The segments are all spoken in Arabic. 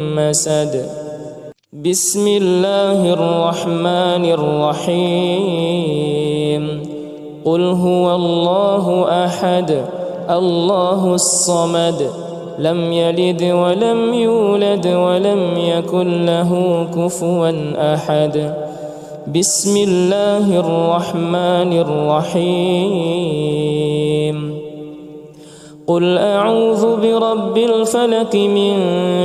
مسد. بسم الله الرحمن الرحيم. قل هو الله أحد الله الصمد لم يلد ولم يولد ولم يكن له كفوا أحد. بسم الله الرحمن الرحيم. قل أعوذ برب الفلق من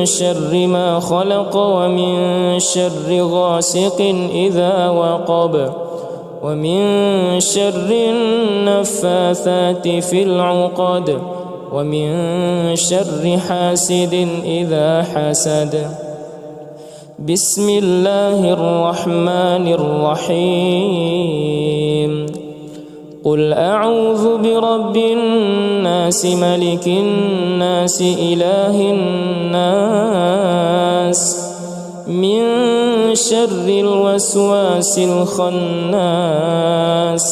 شر ما خلق ومن شر غاسق إذا وقب ومن شر النفاثات في العقد ومن شر حاسد إذا حسد. بسم الله الرحمن الرحيم. قل أعوذ برب الناس ملك الناس إله الناس من شر الوسواس الخناس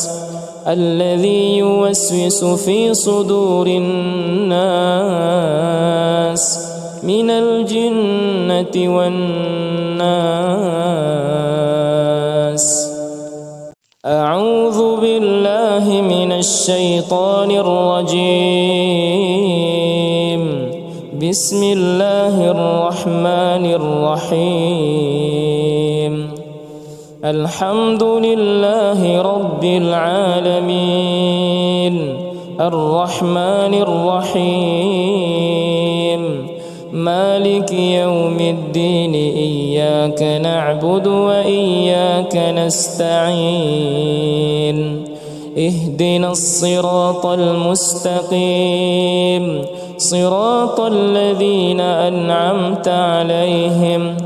الذي يوسوس في صدور الناس من الجنة والناس. أعوذ بالله من الشيطان الرجيم. بسم الله الرحمن الرحيم. الحمد لله رب العالمين الرحمن الرحيم مالك يوم الدين إياك نعبد وإياك نستعين. اهدنا الصراط المستقيم صراط الذين أنعمت عليهم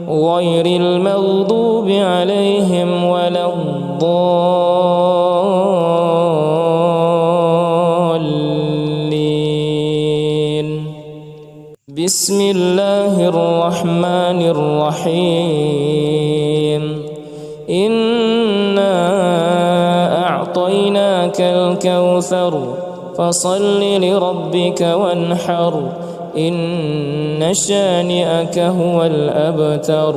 غير المغضوب عليهم ولا الضالين. بسم الله الرحمن الرحيم. إنا أعطيناك الكوثر فصل لربك وانحر إن شانئك هو الأبتر.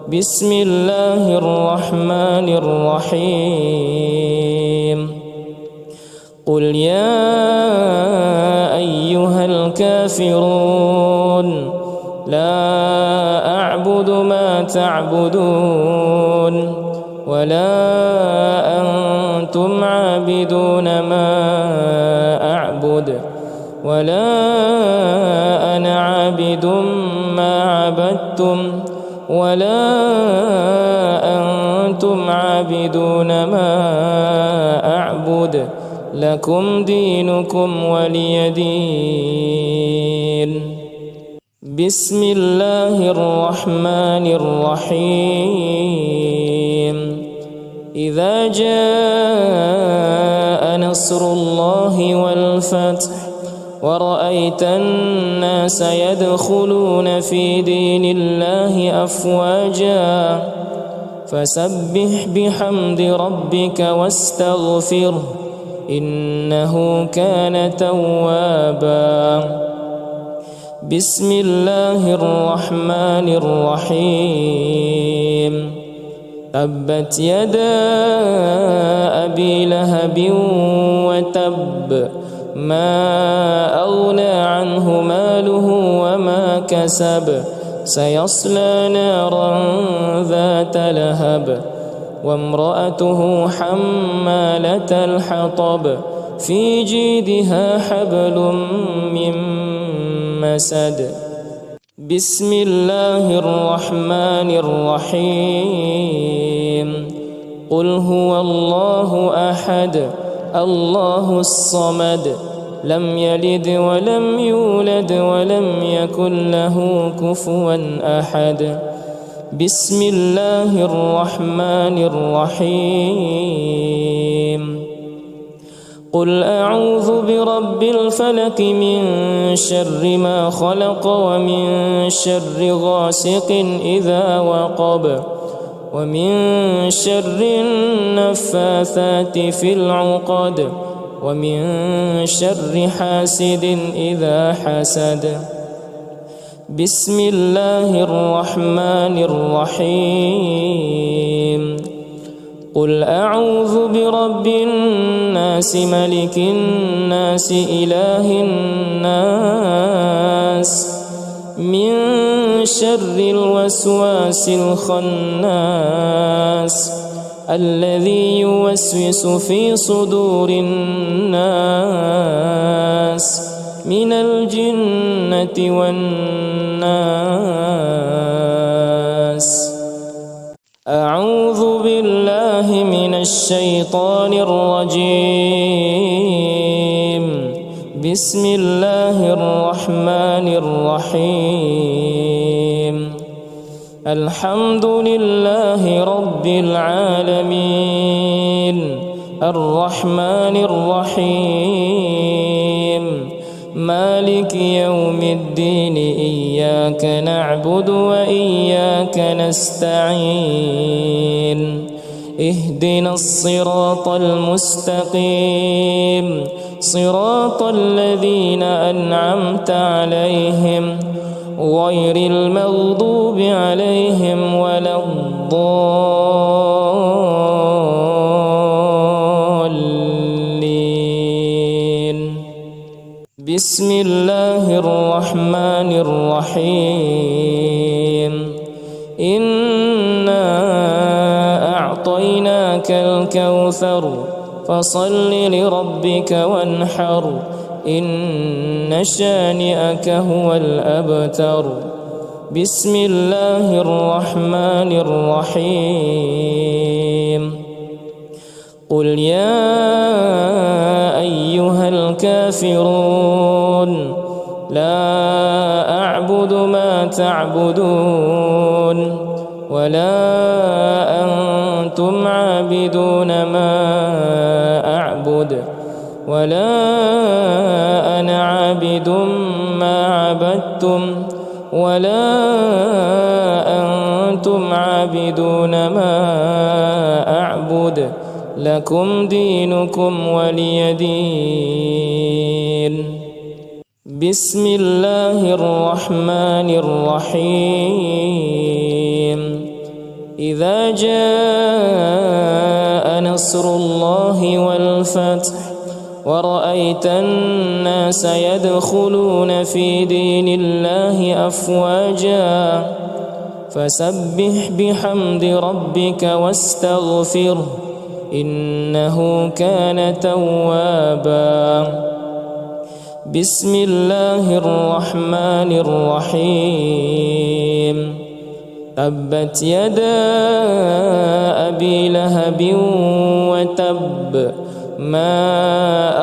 بسم الله الرحمن الرحيم. قل يا أيها الكافرون لا أعبد ما تعبدون ولا أنتم عابدون ما أعبد ولا أنا عابد ما عبدتم ولا أنتم عابدون ما أعبد لكم دينكم ولي دين. بسم الله الرحمن الرحيم. إذا جاء نصر الله والفتح ورأيت الناس يدخلون في دين الله أفواجا فسبح بحمد ربك واستغفره إنه كان توابا. بسم الله الرحمن الرحيم. تبت يدا أبي لهب وتب ما أغنى عنه ماله وما كسب سيصلى نارا ذات لهب وامرأته حمالة الحطب في جيدها حبل من مسد. بسم الله الرحمن الرحيم. قل هو الله أحد الله الصمد لم يلد ولم يولد ولم يكن له كفوا أحد. بسم الله الرحمن الرحيم. قل أعوذ برب الفلق من شر ما خلق ومن شر غاسق إذا وقب ومن شر النفاثات في العقد ومن شر حاسد إذا حسد. بسم الله الرحمن الرحيم قل أعوذ برب الناس ملك الناس إله الناس من شر الوسواس الخناس الذي يوسوس في صدور الناس من الجنة والناس. أعوذ بالله من الشيطان الرجيم. بسم الله الرحمن الرحيم الحمد لله رب العالمين الرحمن الرحيم مالك يوم الدين إياك نعبد وإياك نستعين اهدنا الصراط المستقيم صراط الذين أنعمت عليهم غير المغضوب عليهم ولا الضالين. بسم الله الرحمن الرحيم إنا أعطيناك الكوثر فصل لربك وانحر إن شانئك هو الأبتر. بسم الله الرحمن الرحيم قل يا أيها الكافرون لا أعبد ما تعبدون ولا أنتم عابدون ما أعبد ولا أنا عابد ما عبدتم ولا أنتم عابدون ما أعبد لكم دينكم ولي دين. بسم الله الرحمن الرحيم إذا جاء نصر الله والفتح ورأيت الناس يدخلون في دين الله أفواجا فسبح بحمد ربك واستغفره إنه كان توابا. بسم الله الرحمن الرحيم تبت يدا أبي لهب وتب ما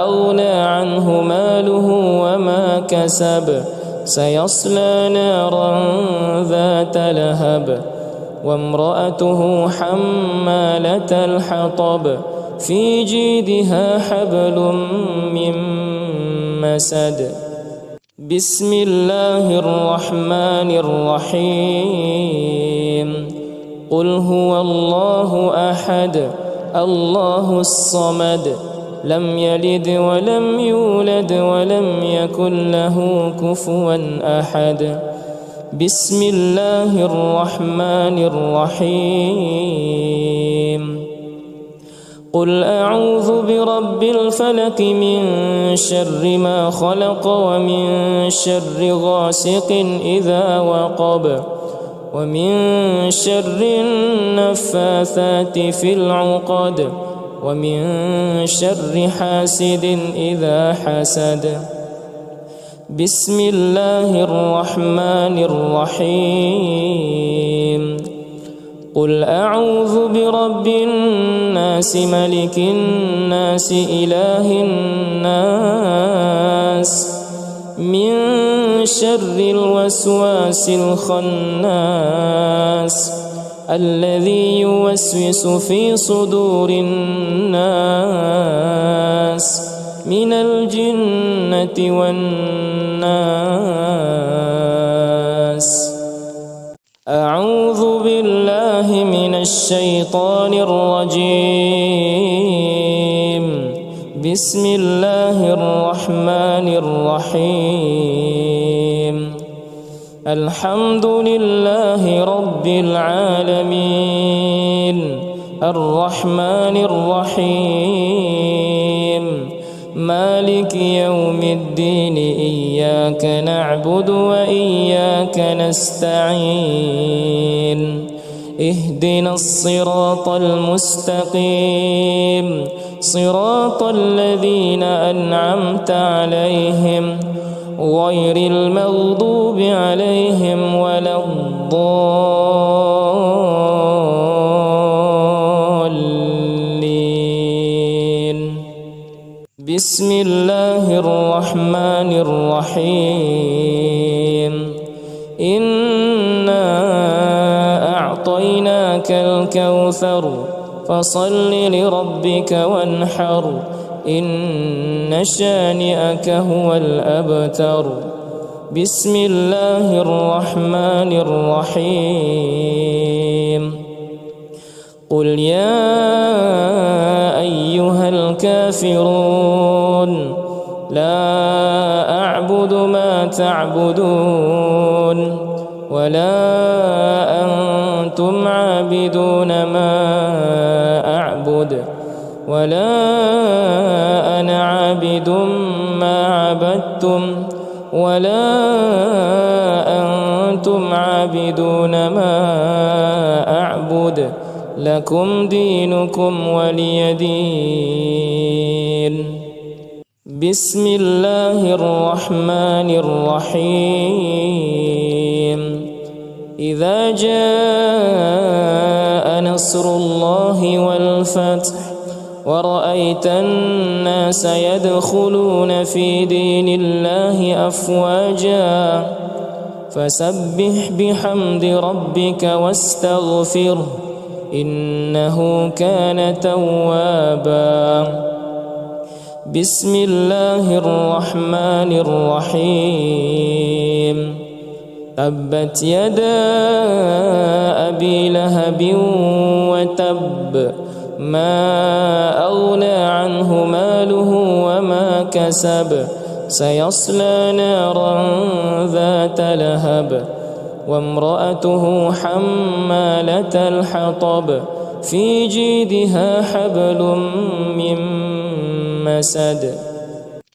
أغنى عنه ماله وما كسب سيصلى نارا ذات لهب وامرأته حمالة الحطب في جيدها حبل من مسد. بسم الله الرحمن الرحيم قل هو الله أحد الله الصمد لم يلد ولم يولد ولم يكن له كفوا أحد. بسم الله الرحمن الرحيم قل أعوذ برب الفلق من شر ما خلق ومن شر غاسق إذا وقب ومن شر النفاثات في العقد ومن شر حاسد إذا حسد. بسم الله الرحمن الرحيم قل أعوذ برب الناس ملك الناس إله الناس من شر الوسواس الخناس الذي يوسوس في صدور الناس من الجنة والناس. أعوذ بالله من الشيطان الرجيم. بسم الله الرحمن الرحيم الحمد لله رب العالمين الرحمن الرحيم مالك يوم الدين إياك نعبد وإياك نستعين اهدنا الصراط المستقيم صراط الذين أنعمت عليهم غير المغضوب عليهم ولا الضالين. بسم الله الرحمن الرحيم إنا أعطيناك الكوثر فصل لربك وانحر إن شانئك هو الأبتر. بسم الله الرحمن الرحيم قل يا أيها الكافرون لا أعبد ما تعبدون ولا أنتم عابدون ما أعبد ولا أنا عابد ما عبدتم ولا أنتم عابدون ما أعبد لكم دينكم ولي دين. بسم الله الرحمن الرحيم إذا جاء نصر الله والفتح ورأيت الناس يدخلون في دين الله أفواجا فسبح بحمد ربك واستغفره إنه كان توابا. بسم الله الرحمن الرحيم تبت يدا أبي لهب وتب ما أغنى عنه ماله وما كسب سيصلى نارا ذات لهب وامرأته حمالة الحطب في جيدها حبل من مسد.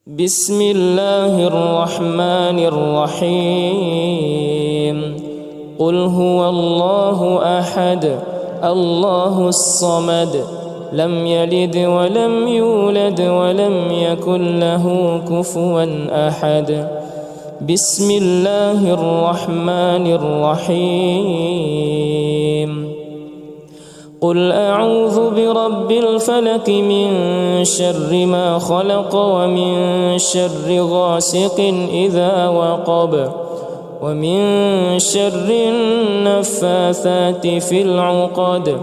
بسم الله الرحمن الرحيم قل هو الله أحد الله الصمد لم يلد ولم يولد ولم يكن له كفوا أحد. بسم الله الرحمن الرحيم قل أعوذ برب الفلق من شر ما خلق ومن شر غاسق إذا وقب ومن شر النفاثات في العقد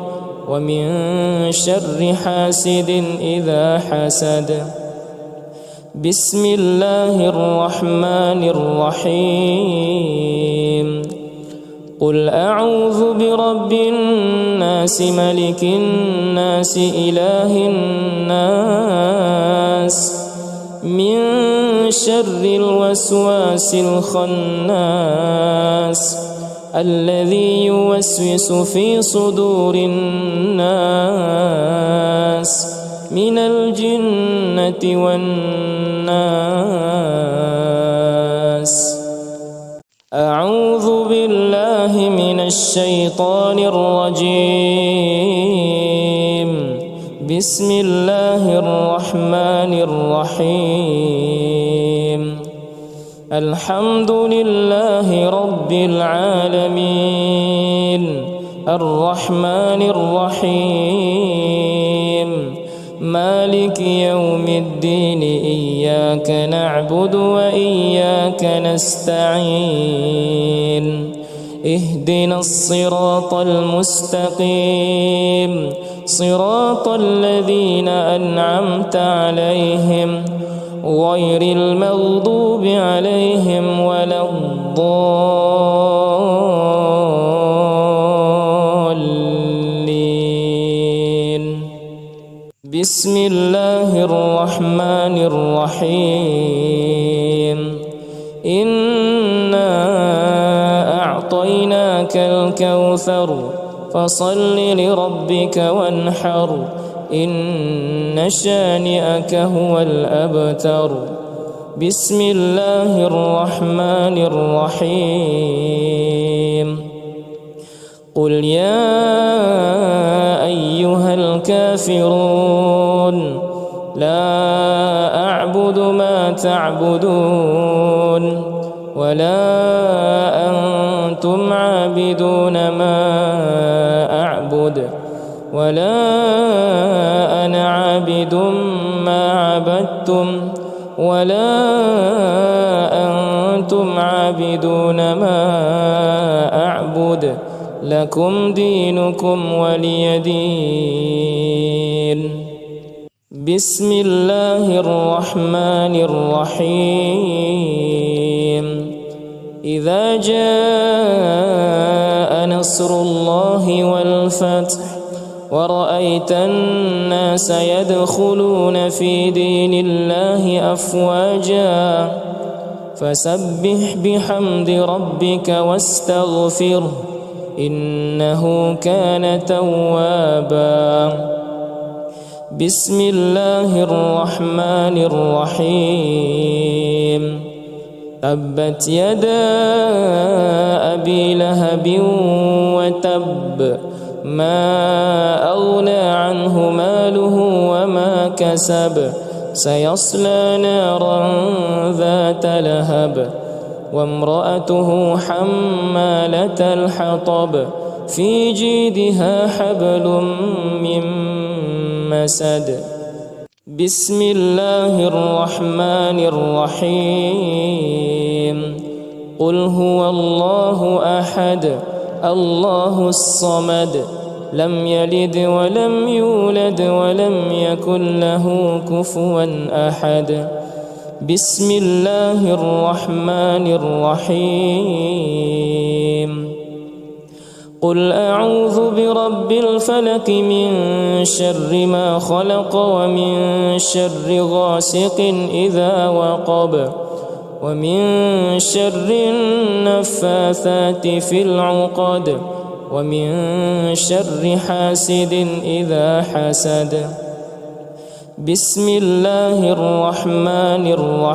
ومن شر حاسد إذا حسد. بسم الله الرحمن الرحيم قل أعوذ برب الناس ملك الناس إله الناس من شر الوسواس الخناس الذي يوسوس في صدور الناس من الجنة والناس. أعوذ بالله من الشيطان الرجيم. بسم الله الرحمن الرحيم الحمد لله رب العالمين الرحمن الرحيم مالك يوم الدين إياك نعبد وإياك نستعين اهدنا الصراط المستقيم صراط الذين أنعمت عليهم غير المغضوب عليهم ولا الضالين. بسم الله الرحمن الرحيم إنا الكوثر فصل لربك وانحر إن شانئك هو الأبتر. بسم الله الرحمن الرحيم. قل يا أيها الكافرون لا أعبد ما تعبدون ولا أنتم عابدون ما أعبد ولا أنا عابد ما عبدتم ولا أنتم عابدون ما أعبد لكم دينكم ولي دين. بسم الله الرحمن الرحيم. إذا جاء نصر الله والفتح ورأيت الناس يدخلون في دين الله أفواجا فسبح بحمد ربك واستغفره إنه كان توابا. بسم الله الرحمن الرحيم. تبت يدا أبي لهب وتب ما أغنى عنه ماله وما كسب سيصلى نارا ذات لهب وامرأته حمالة الحطب في جيدها حبل من مسد. بسم الله الرحمن الرحيم. قل هو الله أحد الله الصمد لم يلد ولم يولد ولم يكن له كفوا أحد. بسم الله الرحمن الرحيم. قل أعوذ برب الفلق من شر ما خلق ومن شر غاسق إذا وقب ومن شر النفاثات في العقد ومن شر حاسد إذا حسد. بسم الله الرحمن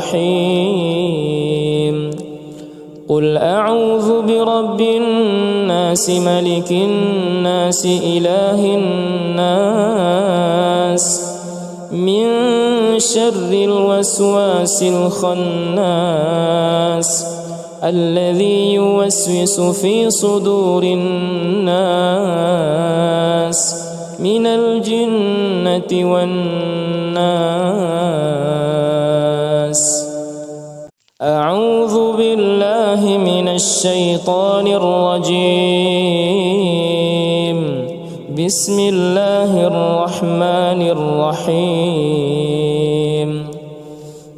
الرحيم. قل أعوذ برب الناس ملك الناس إله الناس من شر الوسواس الخناس الذي يوسوس في صدور الناس من الجنة والناس. أعوذ بالله من الشيطان الرجيم. بسم الله الرحمن الرحيم.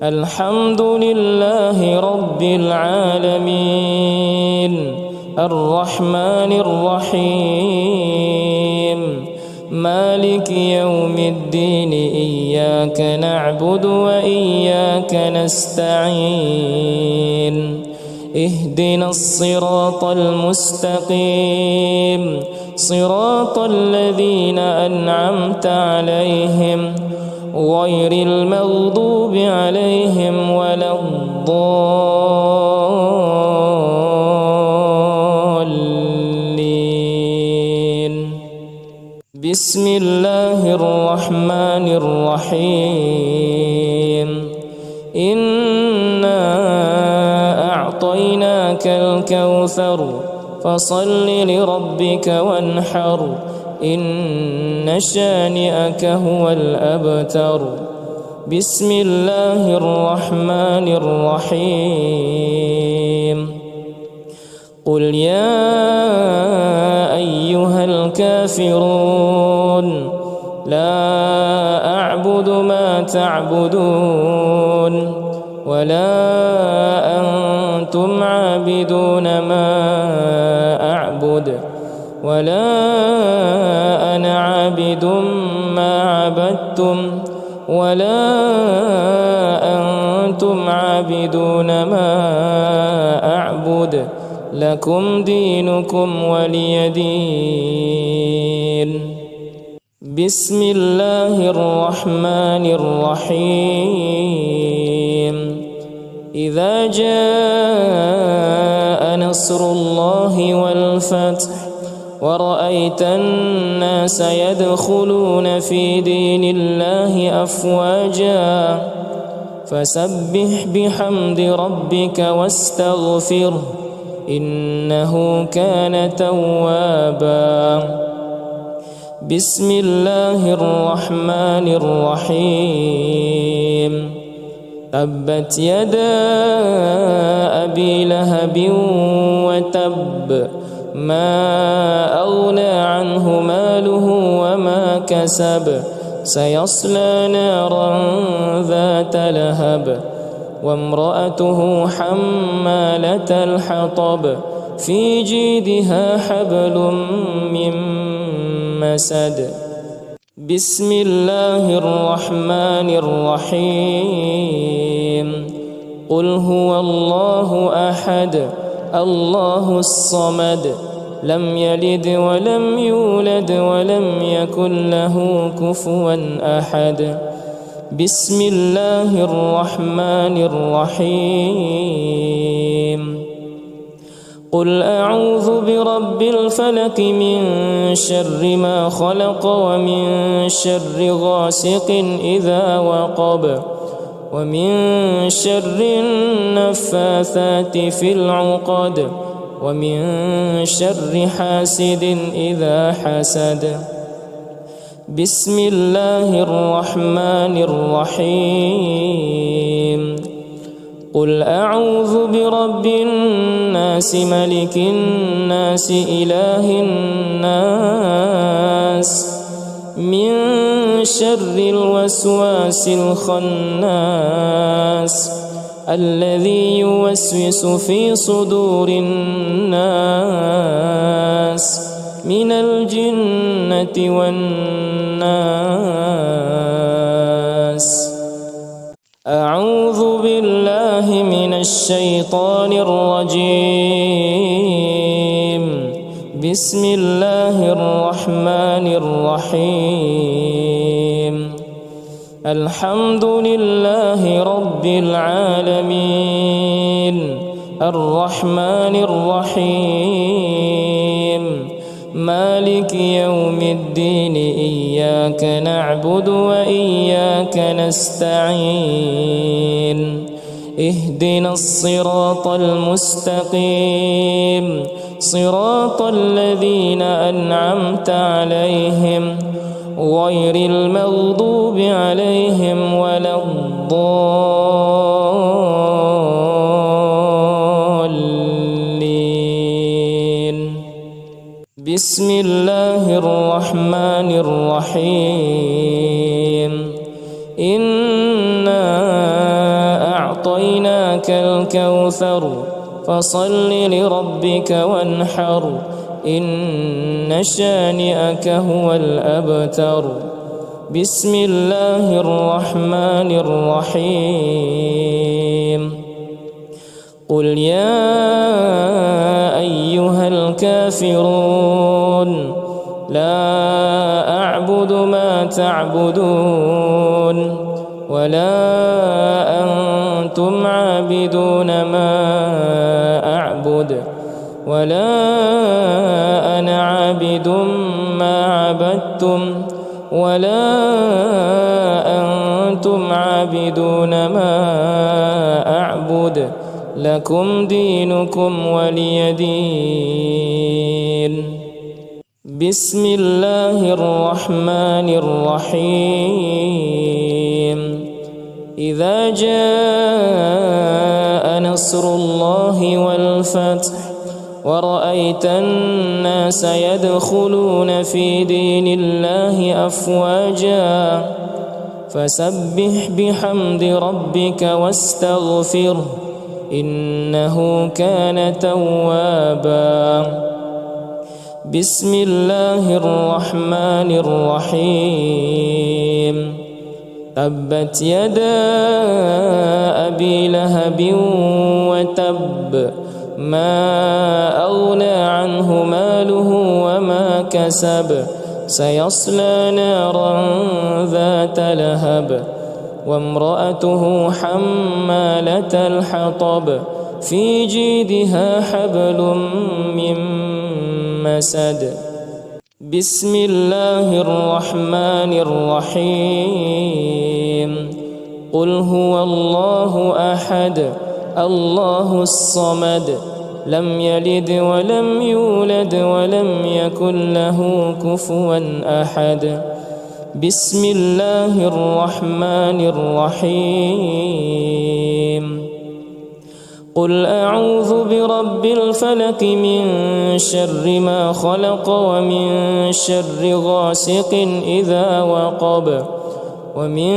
الحمد لله رب العالمين الرحمن الرحيم مالك يوم الدين إياك نعبد وإياك نستعين اهدنا الصراط المستقيم صراط الذين أنعمت عليهم غير المغضوب عليهم ولا الضالين. بسم الله الرحمن الرحيم. إنا أعطيناك الكوثر فصل لربك وانحر إن شانئك هو الأبتر. بسم الله الرحمن الرحيم. قل يا أيها الكافرون لا أعبد ما تعبدون ولا أنتم عابدون ما أعبد ولا أنا عابد ما عبدتم ولا أنتم عابدون ما أعبد لكم دينكم ولي دين. بسم الله الرحمن الرحيم. إذا جاء نصر الله والفتح ورأيت الناس يدخلون في دين الله أفواجا فسبح بحمد ربك واستغفره إنه كان توابا. بسم الله الرحمن الرحيم. تبت يدا أبي لهب وتب ما أغنى عنه ماله وما كسب سيصلى نارا ذات لهب وامرأته حمالة الحطب في جيدها حبل من مسد. بسم الله الرحمن الرحيم. قل هو الله أحد الله الصمد لم يلد ولم يولد ولم يكن له كفوا أحد. بسم الله الرحمن الرحيم. قل أعوذ برب الفلق من شر ما خلق ومن شر غاسق إذا وقب ومن شر النفاثات في العقد ومن شر حاسد إذا حسد. بسم الله الرحمن الرحيم. قل أعوذ برب الناس ملك الناس إله الناس من شر الوسواس الخناس الذي يوسوس في صدور الناس من الجنة والناس. أعوذ بالله من الشيطان الرجيم. بسم الله الرحمن الرحيم. الحمد لله رب العالمين الرحمن الرحيم مالك يوم الدين إياك نعبد وإياك نستعين اهدنا الصراط المستقيم صراط الذين أنعمت عليهم غير المغضوب عليهم ولا الضالين. بسم الله الرحمن الرحيم. إنا أعطيناك الكوثر فصل لربك وانحر إن شانئك هو الأبتر. بسم الله الرحمن الرحيم. قل يا أيها الكافرون لا أعبد ما تعبدون ولا أنتم عابدون ما أعبد ولا أنا عابد ما عبدتم ولا أنتم عابدون ما أعبد لكم دينكم ولي دين. بسم الله الرحمن الرحيم. إذا جاء نصر الله والفتح ورأيت الناس يدخلون في دين الله أفواجا فسبح بحمد ربك واستغفره إنه كان توابا. بسم الله الرحمن الرحيم. تبت يدا أبي لهب وتب ما أغنى عنه ماله وما كسب سيصلى نارا ذات لهب وامرأته حمالة الحطب في جيدها حبل من مسد. بسم الله الرحمن الرحيم. قل هو الله أحد الله الصمد لم يلد ولم يولد ولم يكن له كفوا أحد. بسم الله الرحمن الرحيم. قل أعوذ برب الفلق من شر ما خلق ومن شر غاسق إذا وقب ومن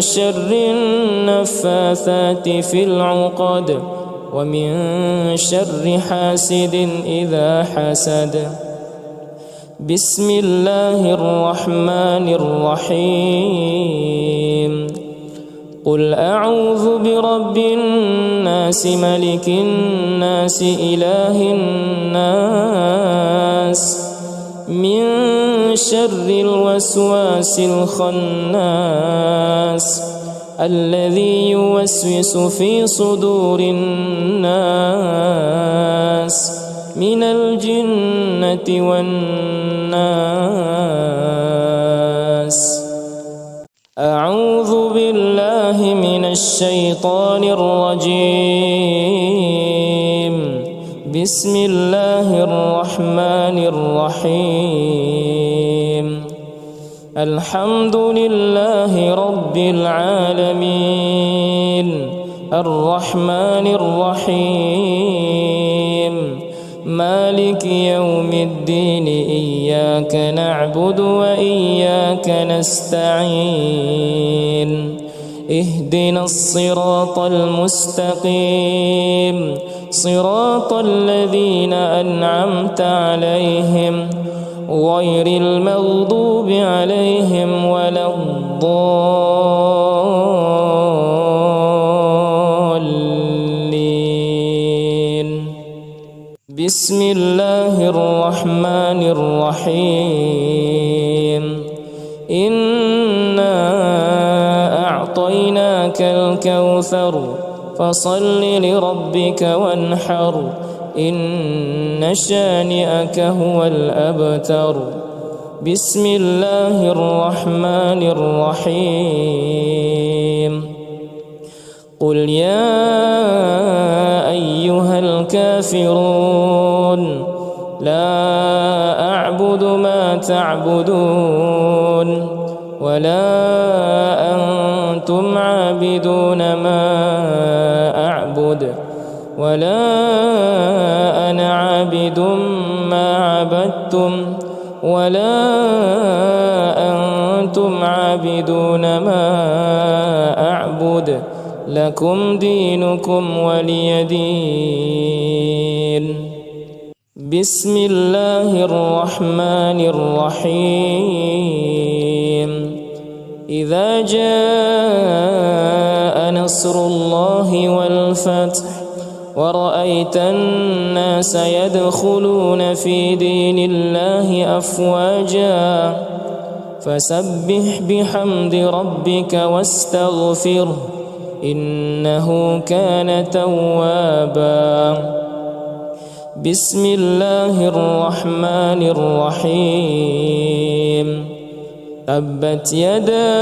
شر النفاثات في العقد ومن شر حاسد إذا حسد. بسم الله الرحمن الرحيم. قل أعوذ برب الناس ملك الناس إله الناس من شر الوسواس الخناس الذي يوسوس في صدور الناس من الجنة والناس. أعوذ بالله من الشيطان الرجيم. بسم الله الرحمن الرحيم. الحمد لله رب العالمين الرحمن الرحيم مالك يوم الدين إياك نعبد وإياك نستعين اهدنا الصراط المستقيم صراط الذين أنعمت عليهم غير المغضوب عليهم ولا الضالين. بسم الله الرحمن الرحيم. إنا أعطيناك الكوثر فصل لربك وانحر إن شانئك هو الأبتر. بسم الله الرحمن الرحيم. قل يا أيها الكافرون لا أعبد ما تعبدون ولا أنتم عابدون ما أعبد ولا أنا عابد ما عبدتم ولا أنتم عابدون ما أعبد لكم دينكم ولي دين. بسم الله الرحمن الرحيم. إذا جاء نصر الله والفتح ورأيت الناس يدخلون في دين الله أفواجا فسبح بحمد ربك واستغفره إنه كان توابا. بسم الله الرحمن الرحيم. تبت يدا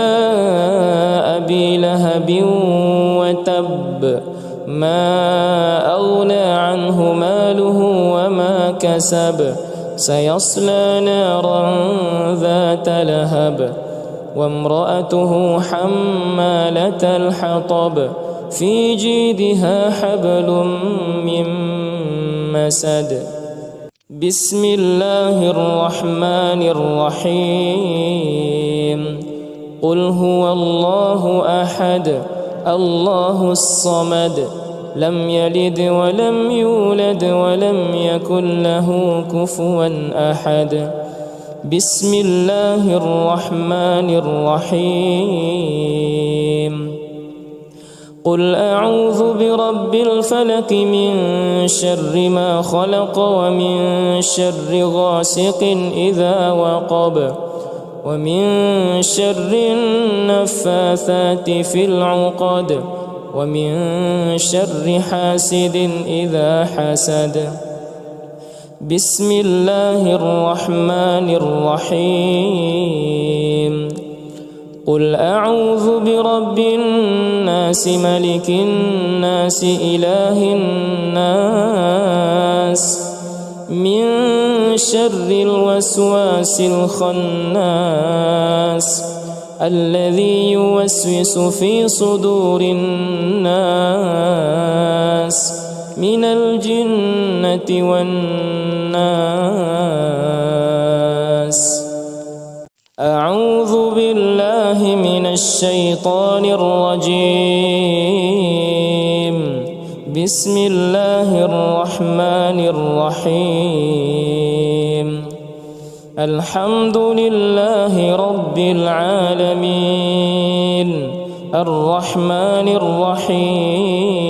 أبي لهب وتب ما أغنى عنه ماله وما كسب سيصلى نارا ذات لهب وامرأته حمالة الحطب في جيدها حبل من مسد. بسم الله الرحمن الرحيم. قل هو الله أحد الله الصمد لم يلد ولم يولد ولم يكن له كفوا أحد. بسم الله الرحمن الرحيم. قل أعوذ برب الفلق من شر ما خلق ومن شر غاسق إذا وقب ومن شر النفاثات في العقد ومن شر حاسد إذا حسد. بسم الله الرحمن الرحيم. قل أعوذ برب الناس ملك الناس إله الناس من شر الوسواس الخناس الذي يوسوس في صدور الناس من الجنة والناس. أعوذ بالله من الشيطان الرجيم. بسم الله الرحمن الرحيم. الحمد لله رب العالمين الرحمن الرحيم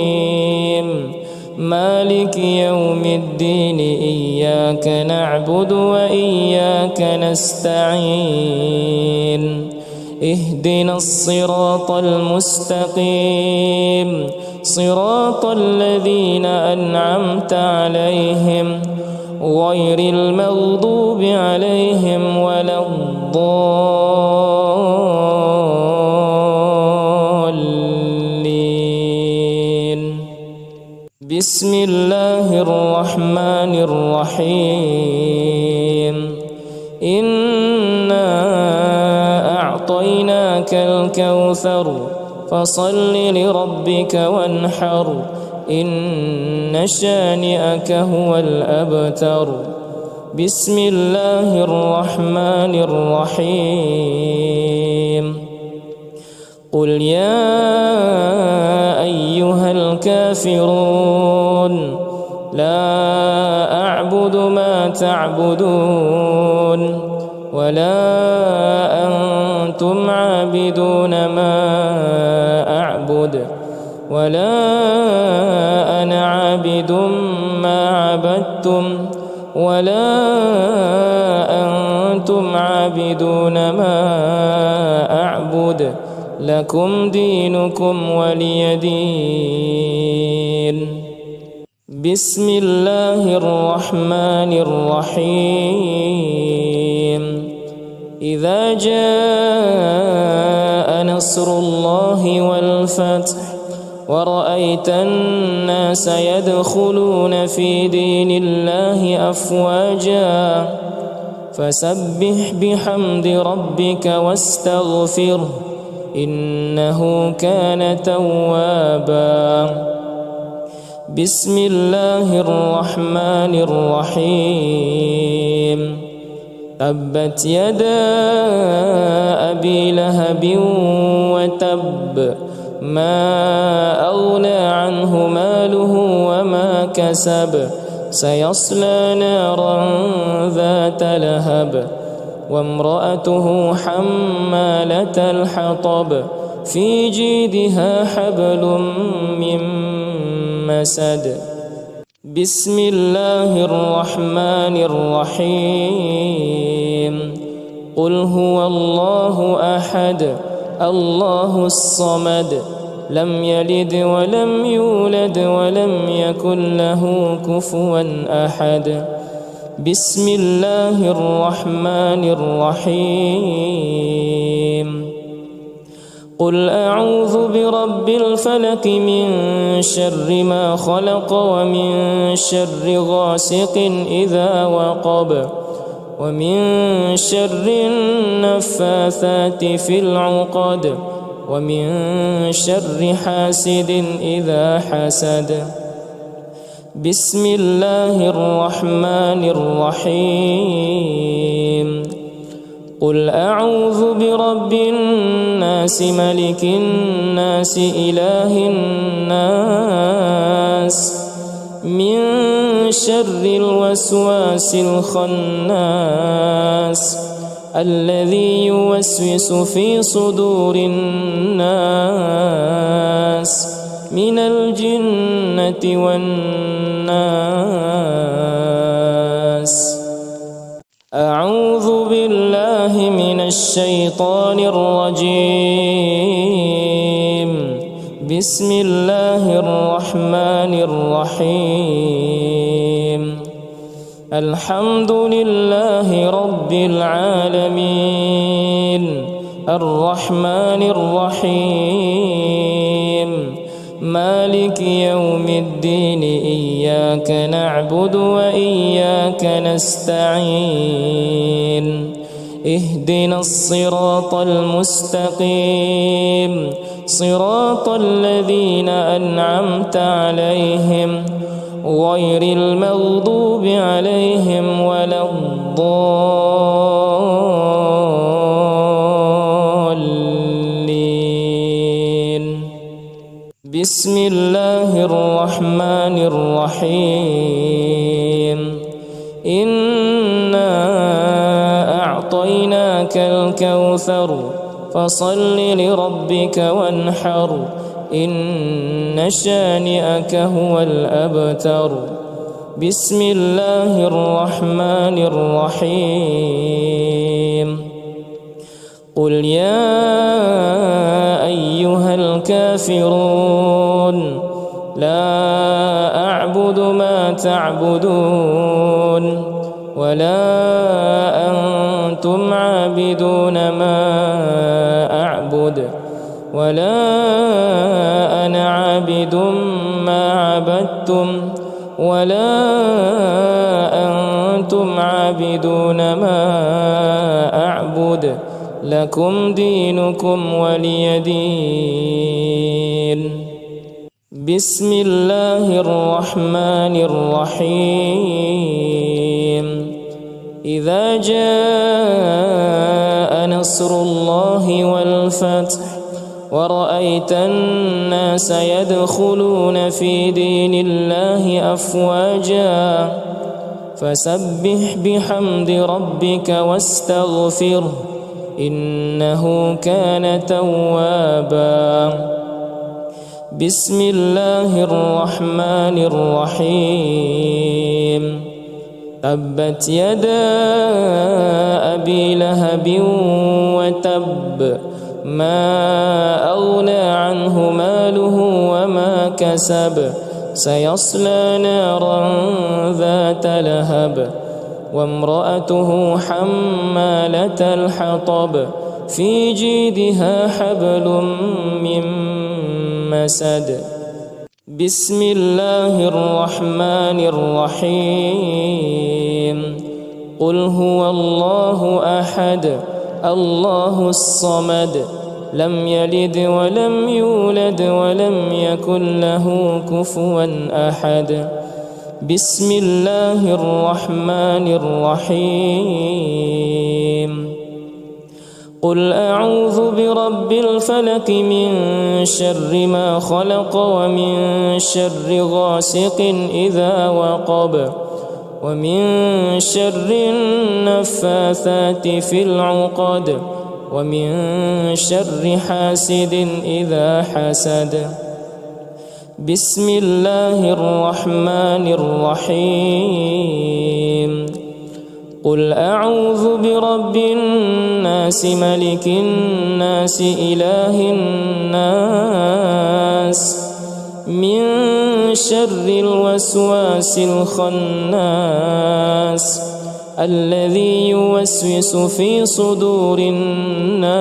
مالك يوم الدين إياك نعبد وإياك نستعين اهدنا الصراط المستقيم صراط الذين أنعمت عليهم غير المغضوب عليهم ولا الضالين. بسم الله الرحمن الرحيم. إنا أعطيناك الكوثر فصل لربك وانحر إن شانئك هو الأبتر. بسم الله الرحمن الرحيم. قل يا أيها الكافرون لا أعبد ما تعبدون ولا أنتم عابدون ما أعبد ولا أنا عابد ما عبدتم ولا أنتم عابدون ما أعبد لكم دينكم ولي دين. بسم الله الرحمن الرحيم. إذا جاء نصر الله والفتح ورأيت الناس يدخلون في دين الله أفواجا فسبح بحمد ربك واستغفره إنه كان توابا. بسم الله الرحمن الرحيم. تبت يدا أبي لهب وتب ما أغنى عنه ماله وما كسب سيصلى نارا ذات لهب وامرأته حمالة الحطب في جيدها حبل من مسد. بسم الله الرحمن الرحيم. قل هو الله أحد الله الصمد لم يلد ولم يولد ولم يكن له كفوا أحد. بسم الله الرحمن الرحيم. قل أعوذ برب الفلق من شر ما خلق ومن شر غاسق إذا وقب ومن شر النفاثات في العقد ومن شر حاسد إذا حسد. بسم الله الرحمن الرحيم. قل أعوذ برب الناس ملك الناس إله الناس من شر الوسواس الخناس الذي يوسوس في صدور الناس من الجنة والناس. أعوذ بالله من الشيطان الرجيم. بسم الله الرحمن الرحيم. الحمد لله رب العالمين الرحمن الرحيم مالك يوم الدين. إياك نعبد وإياك نستعين. اهدنا الصراط المستقيم صراط الذين أنعمت عليهم غير المغضوب عليهم ولا الضالين. بسم الله الرحمن الرحيم. إنا أعطيناك الكوثر فصل لربك وانحر إن شانئك هو الأبتر. بسم الله الرحمن الرحيم. قل يا أيها الكافرون لا أعبد ما تعبدون ولا أنتم عابدون ما أعبد ولا أنا عابد ما عبدتم ولا أنتم عابدون ما أعبد لكم دينكم ولي دين. بسم الله الرحمن الرحيم. إذا جاء نصر الله والفتح ورأيت الناس يدخلون في دين الله أفواجا فسبح بحمد ربك واستغفره إنه كان توابا. بسم الله الرحمن الرحيم. تبت يدا أبي لهب وتب ما أغنى عنه ماله وما كسب سيصلى نارا ذات لهب وامرأته حمالة الحطب في جيدها حبل من مسد. بسم الله الرحمن الرحيم. قل هو الله أحد الله الصمد لم يلد ولم يولد ولم يكن له كفوا أحد. بسم الله الرحمن الرحيم. قل أعوذ برب الفلق من شر ما خلق ومن شر غاسق إذا وقب ومن شر النفاثات في العقد ومن شر حاسد إذا حسد. بسم الله الرحمن الرحيم. قل أعوذ برب الناس ملك الناس إله الناس من شر الوسواس الخناس الذي يوسوس في صدور الناس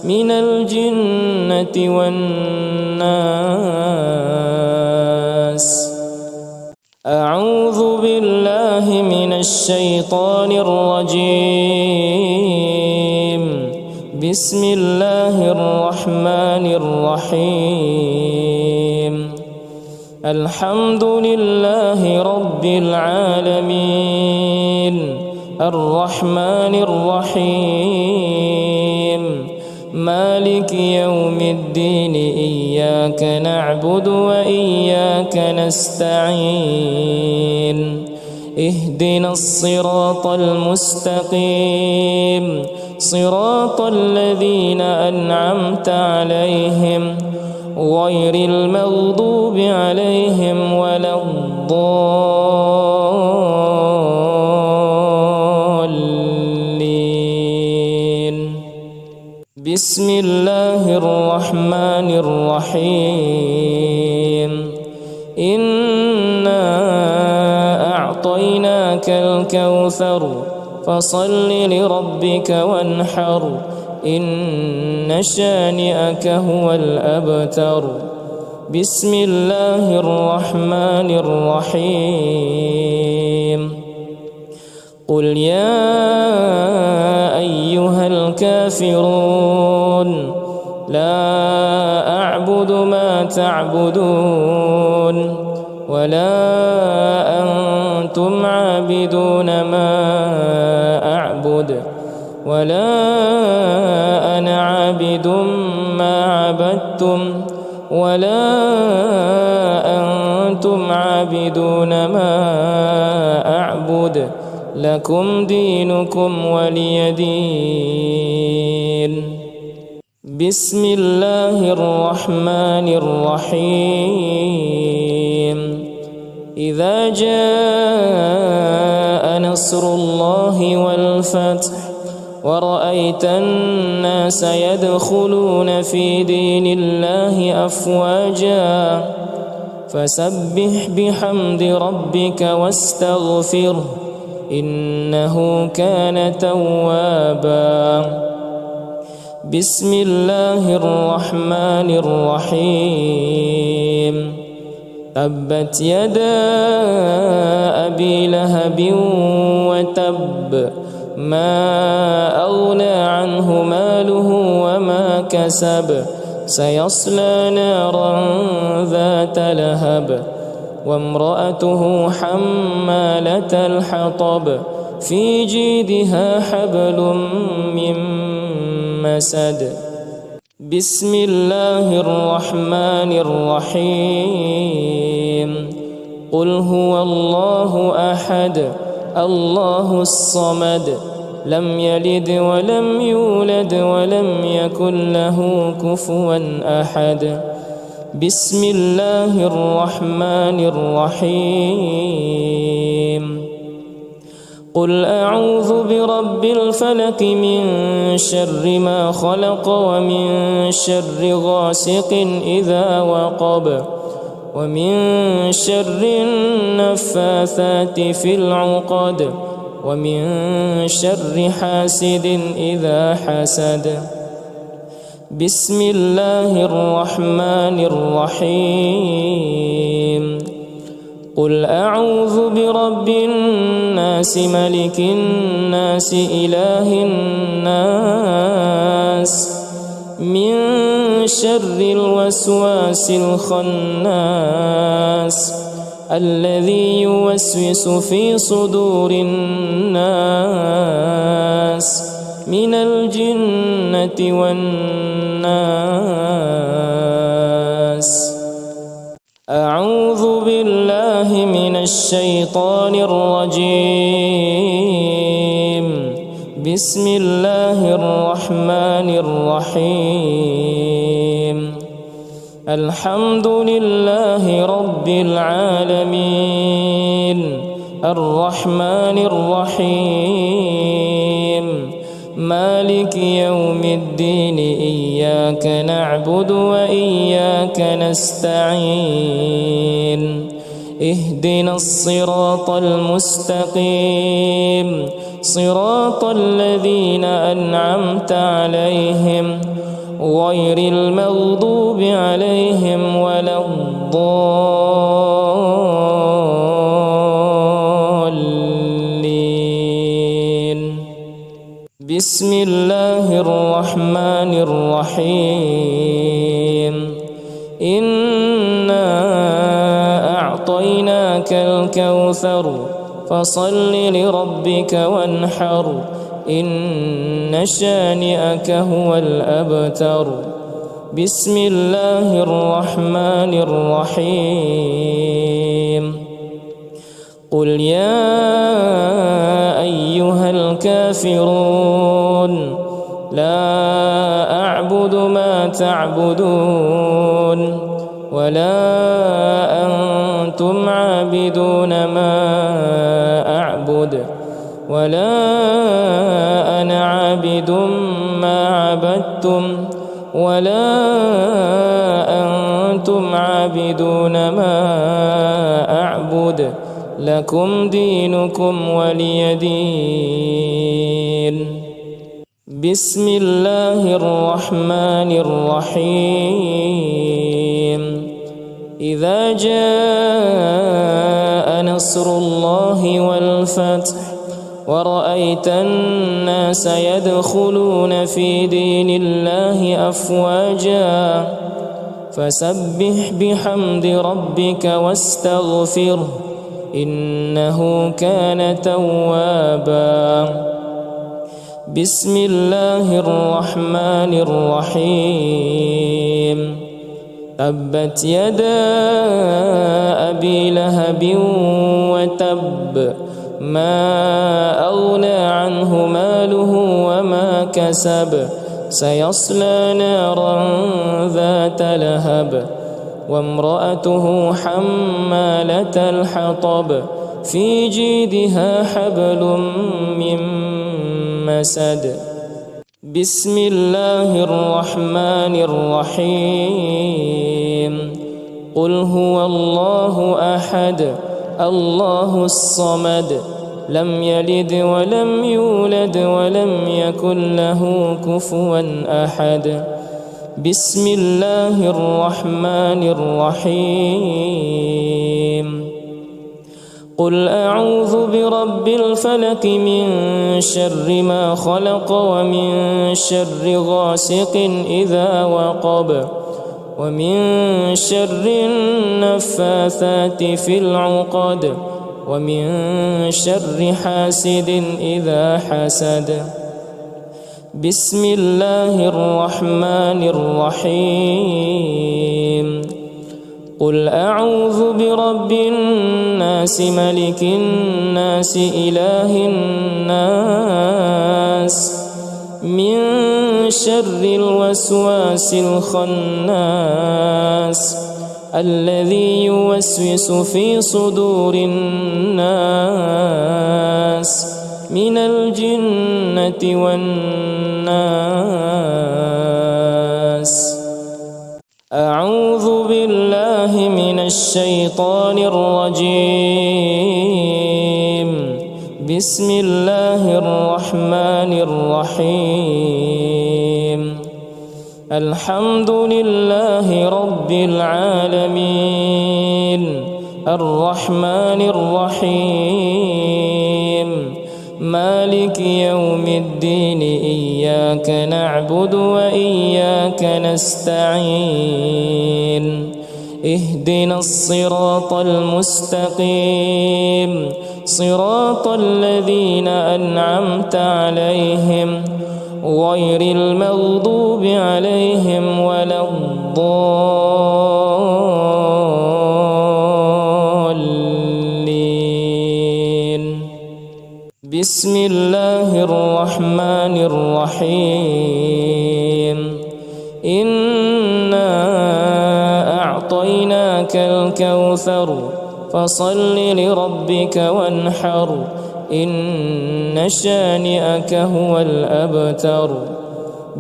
من الجنة والناس. أعوذ بالله من الشيطان الرجيم. بسم الله الرحمن الرحيم. الحمد لله رب العالمين الرحمن الرحيم مالك يوم الدين. إياك نعبد وإياك نستعين. اهدنا الصراط المستقيم صراط الذين أنعمت عليهم غير المغضوب عليهم ولا الضالين. بسم الله الرحمن الرحيم. إنا أعطيناك الكوثر فصل لربك وانحر إن شانئك هو الأبتر. بسم الله الرحمن الرحيم. قل يا أيها الكافرون لا أعبد ما تعبدون ولا أنتم عابدون ما أعبد ولا أنا عابد ما عبدتم ولا أنتم عابدون ما أعبد لكم دينكم ولي دين. بسم الله الرحمن الرحيم. إذا جاء نصر الله والفتح ورأيت الناس يدخلون في دين الله أفواجا فسبح بحمد ربك واستغفره إنه كان توابا. بسم الله الرحمن الرحيم. تبت يدا أبي لهب وتب ما أغنى عنه ماله وما كسب سيصلى نارا ذات لهب وامرأته حمالة الحطب في جيدها حبل من مسد. بسم الله الرحمن الرحيم. قل هو الله أحد الله الصمد لم يلد ولم يولد ولم يكن له كفوا أحد. بسم الله الرحمن الرحيم. قل أعوذ برب الفلق من شر ما خلق ومن شر غاسق إذا وقب ومن شر النفاثات في العقد ومن شر حاسد إذا حسد. بسم الله الرحمن الرحيم. قل أعوذ برب الناس ملك الناس إله الناس من شر الوسواس الخناس الذي يوسوس في صدور الناس من الجنة والناس. أعوذ بالله من الشيطان الرجيم. بسم الله الرحمن الرحيم. الحمد لله رب العالمين الرحمن الرحيم مالك يوم الدين إياك نعبد وإياك نستعين اهدنا الصراط المستقيم صراط الذين أنعمت عليهم غير المغضوب عليهم ولا الضالين. بسم الله الرحمن الرحيم. إنا أعطيناك الكوثر فصل لربك وانحر إن شانئك هو الأبتر. بسم الله الرحمن الرحيم. قل يا أيها الكافرون لا أعبد أعبد ما تعبدون ولا أنتم عابدون ما أعبد ولا أنا عابد ما عبدتم ولا أنتم عابدون ما أعبد لكم دينكم ولي دين. بسم الله الرحمن الرحيم. إذا جاء نصر الله والفتح ورأيت الناس يدخلون في دين الله أفواجا فسبح بحمد ربك واستغفره إنه كان توابا. بسم الله الرحمن الرحيم. تبت يدا أبي لهب وتب ما أغنى عنه ماله وما كسب سيصلى نارا ذات لهب وامرأته حمالة الحطب في جيدها حبل من مسد. بسم الله الرحمن الرحيم. قل هو الله أحد الله الصمد لم يلد ولم يولد ولم يكن له كفوا أحد. بسم الله الرحمن الرحيم. قل أعوذ برب الفلق من شر ما خلق ومن شر غاسق إذا وقب ومن شر النفاثات في العقد ومن شر حاسد إذا حسد. بسم الله الرحمن الرحيم. قل أعوذ برب الناس ملك الناس إله الناس من شر الوسواس الخناس الذي يوسوس في صدور الناس من الجنة والناس. أعوذ بالله من الشيطان الرجيم. بسم الله الرحمن الرحيم. الحمد لله رب العالمين الرحمن الرحيم مالك يوم الدين إياك نعبد وإياك نستعين اهدنا الصراط المستقيم صراط الذين أنعمت عليهم غير المغضوب عليهم ولا الضالين. بسم الله الرحمن الرحيم. إنا أعطيناك الكوثر فصل لربك وانحر إن شانئك هو الأبتر.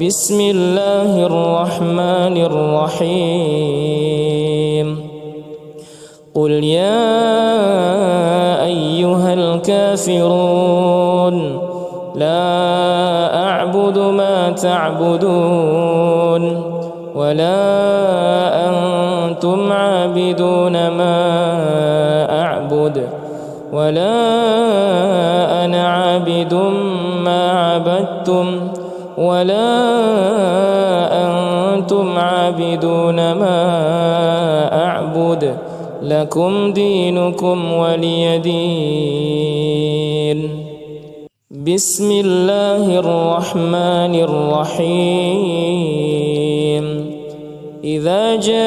بسم الله الرحمن الرحيم. قل يا أيها الكافرون لا أعبد ما تعبدون ولا أنتم عابدون ما أعبد ولا أنا عابد ما عبدتم ولا أنتم عابدون ما أعبد لكم دينكم ولي دين. بسم الله الرحمن الرحيم. إذا جاء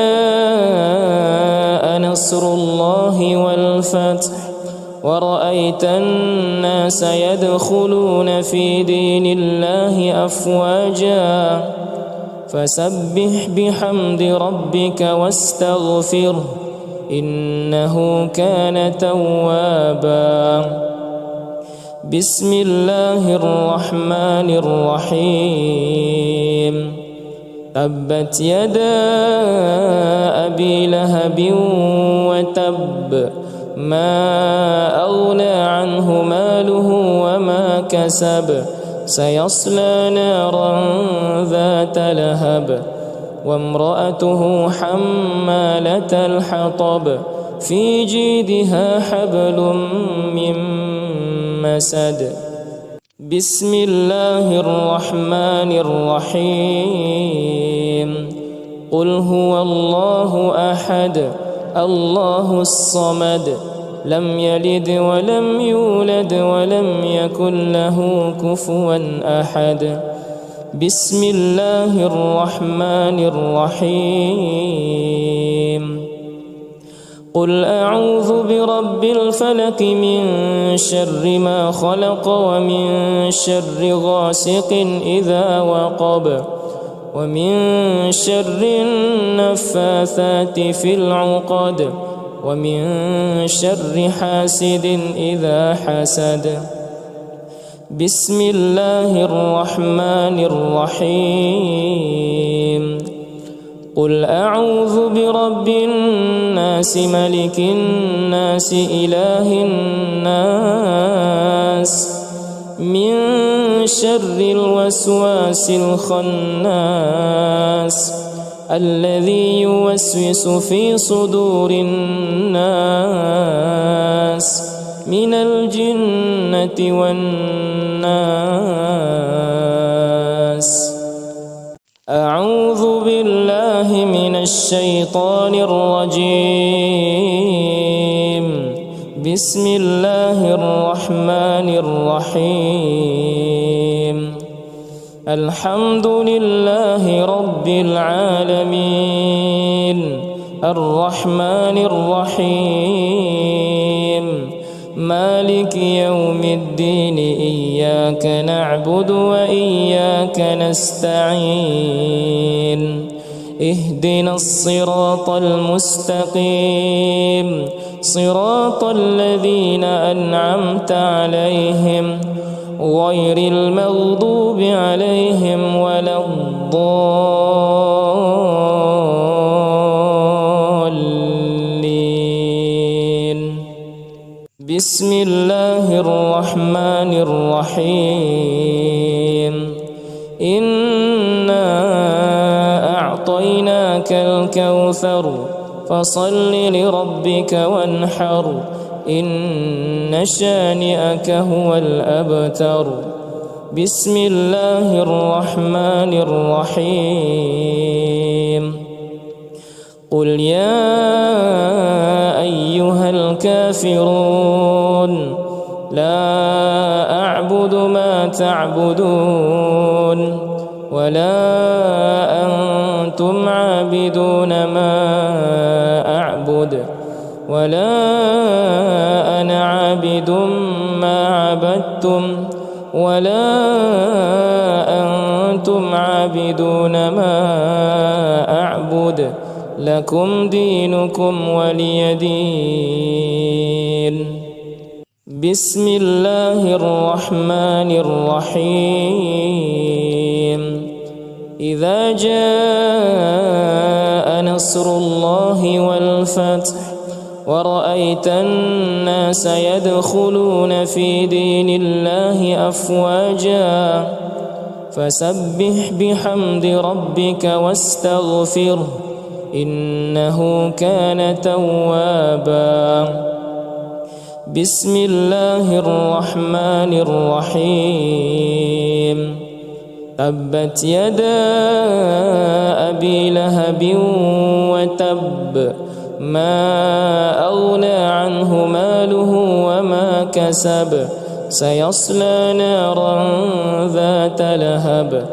نصر الله والفتح ورأيت الناس يدخلون في دين الله أفواجا فسبح بحمد ربك واستغفره إنه كان توابا. بسم الله الرحمن الرحيم. تبت يدا أبي لهب وتب ما أغنى عنه ماله وما كسب سيصلى نارا ذات لهب وامرأته حمالة الحطب في جيدها حبل من مسد. بسم الله الرحمن الرحيم. قل هو الله أحد الله الصمد لم يلد ولم يولد ولم يكن له كفوا أحد. بسم الله الرحمن الرحيم. قل أعوذ برب الفلق من شر ما خلق ومن شر غاسق إذا وقب ومن شر النفاثات في العقد ومن شر حاسد إذا حسد. بسم الله الرحمن الرحيم. قل أعوذ برب الناس ملك الناس إله الناس من شر الوسواس الخناس الذي يوسوس في صدور الناس من الجنة والناس. أعوذ بالله من الشيطان الرجيم. بسم الله الرحمن الرحيم. الحمد لله رب العالمين الرحمن الرحيم مالك يوم الدين إياك نعبد وإياك نستعين اهدنا الصراط المستقيم صراط الذين أنعمت عليهم غير المغضوب عليهم ولا الضالين. بسم الله الرحمن الرحيم. إنا أعطيناك الكوثر فصل لربك وانحر إن شانئك هو الأبتر. بسم الله الرحمن الرحيم. قل يا أيها الكافرون لا أعبد ما تعبدون ولا أنتم عابدون ما أعبد ولا أنا عابد ما عبدتم ولا أنتم عابدون ما أعبد لكم دينكم ولي دين. بسم الله الرحمن الرحيم. إذا جاء نصر الله والفتح ورأيت الناس يدخلون في دين الله أفواجا فسبح بحمد ربك واستغفره إنه كان توابا. بسم الله الرحمن الرحيم. تبت يدا أبي لهب وتب ما أغنى عنه ماله وما كسب سيصلى نارا ذات لهب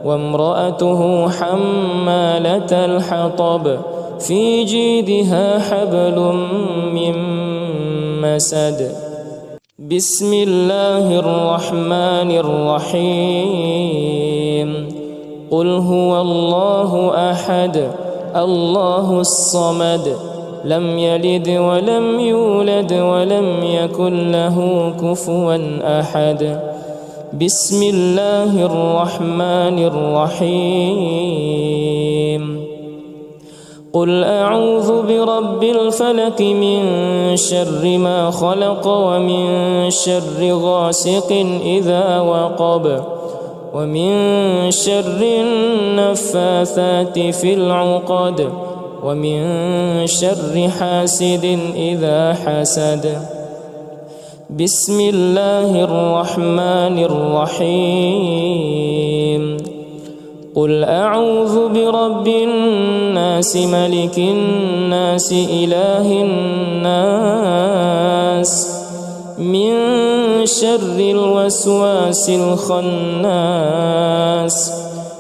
وامرأته حمالة الحطب في جيدها حبل من مسد. بسم الله الرحمن الرحيم. قل هو الله أحد الله الصمد لم يلد ولم يولد ولم يكن له كفوا أحد. بسم الله الرحمن الرحيم. قل أعوذ برب الفلق من شر ما خلق ومن شر غاسق إذا وقب ومن شر النفاثات في العقد ومن شر حاسد إذا حسد. بسم الله الرحمن الرحيم. قل أعوذ برب الناس ملك الناس إله الناس من شر الوسواس الخناس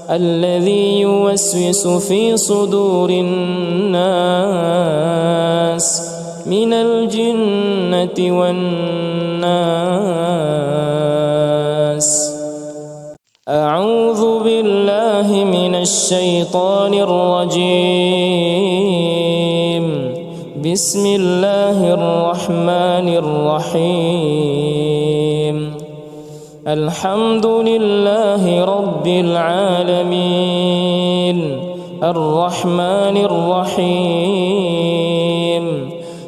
الذي يوسوس في صدور الناس من الجنة والناس. أعوذ بالله من الشيطان الرجيم. بسم الله الرحمن الرحيم. الحمد لله رب العالمين الرحمن الرحيم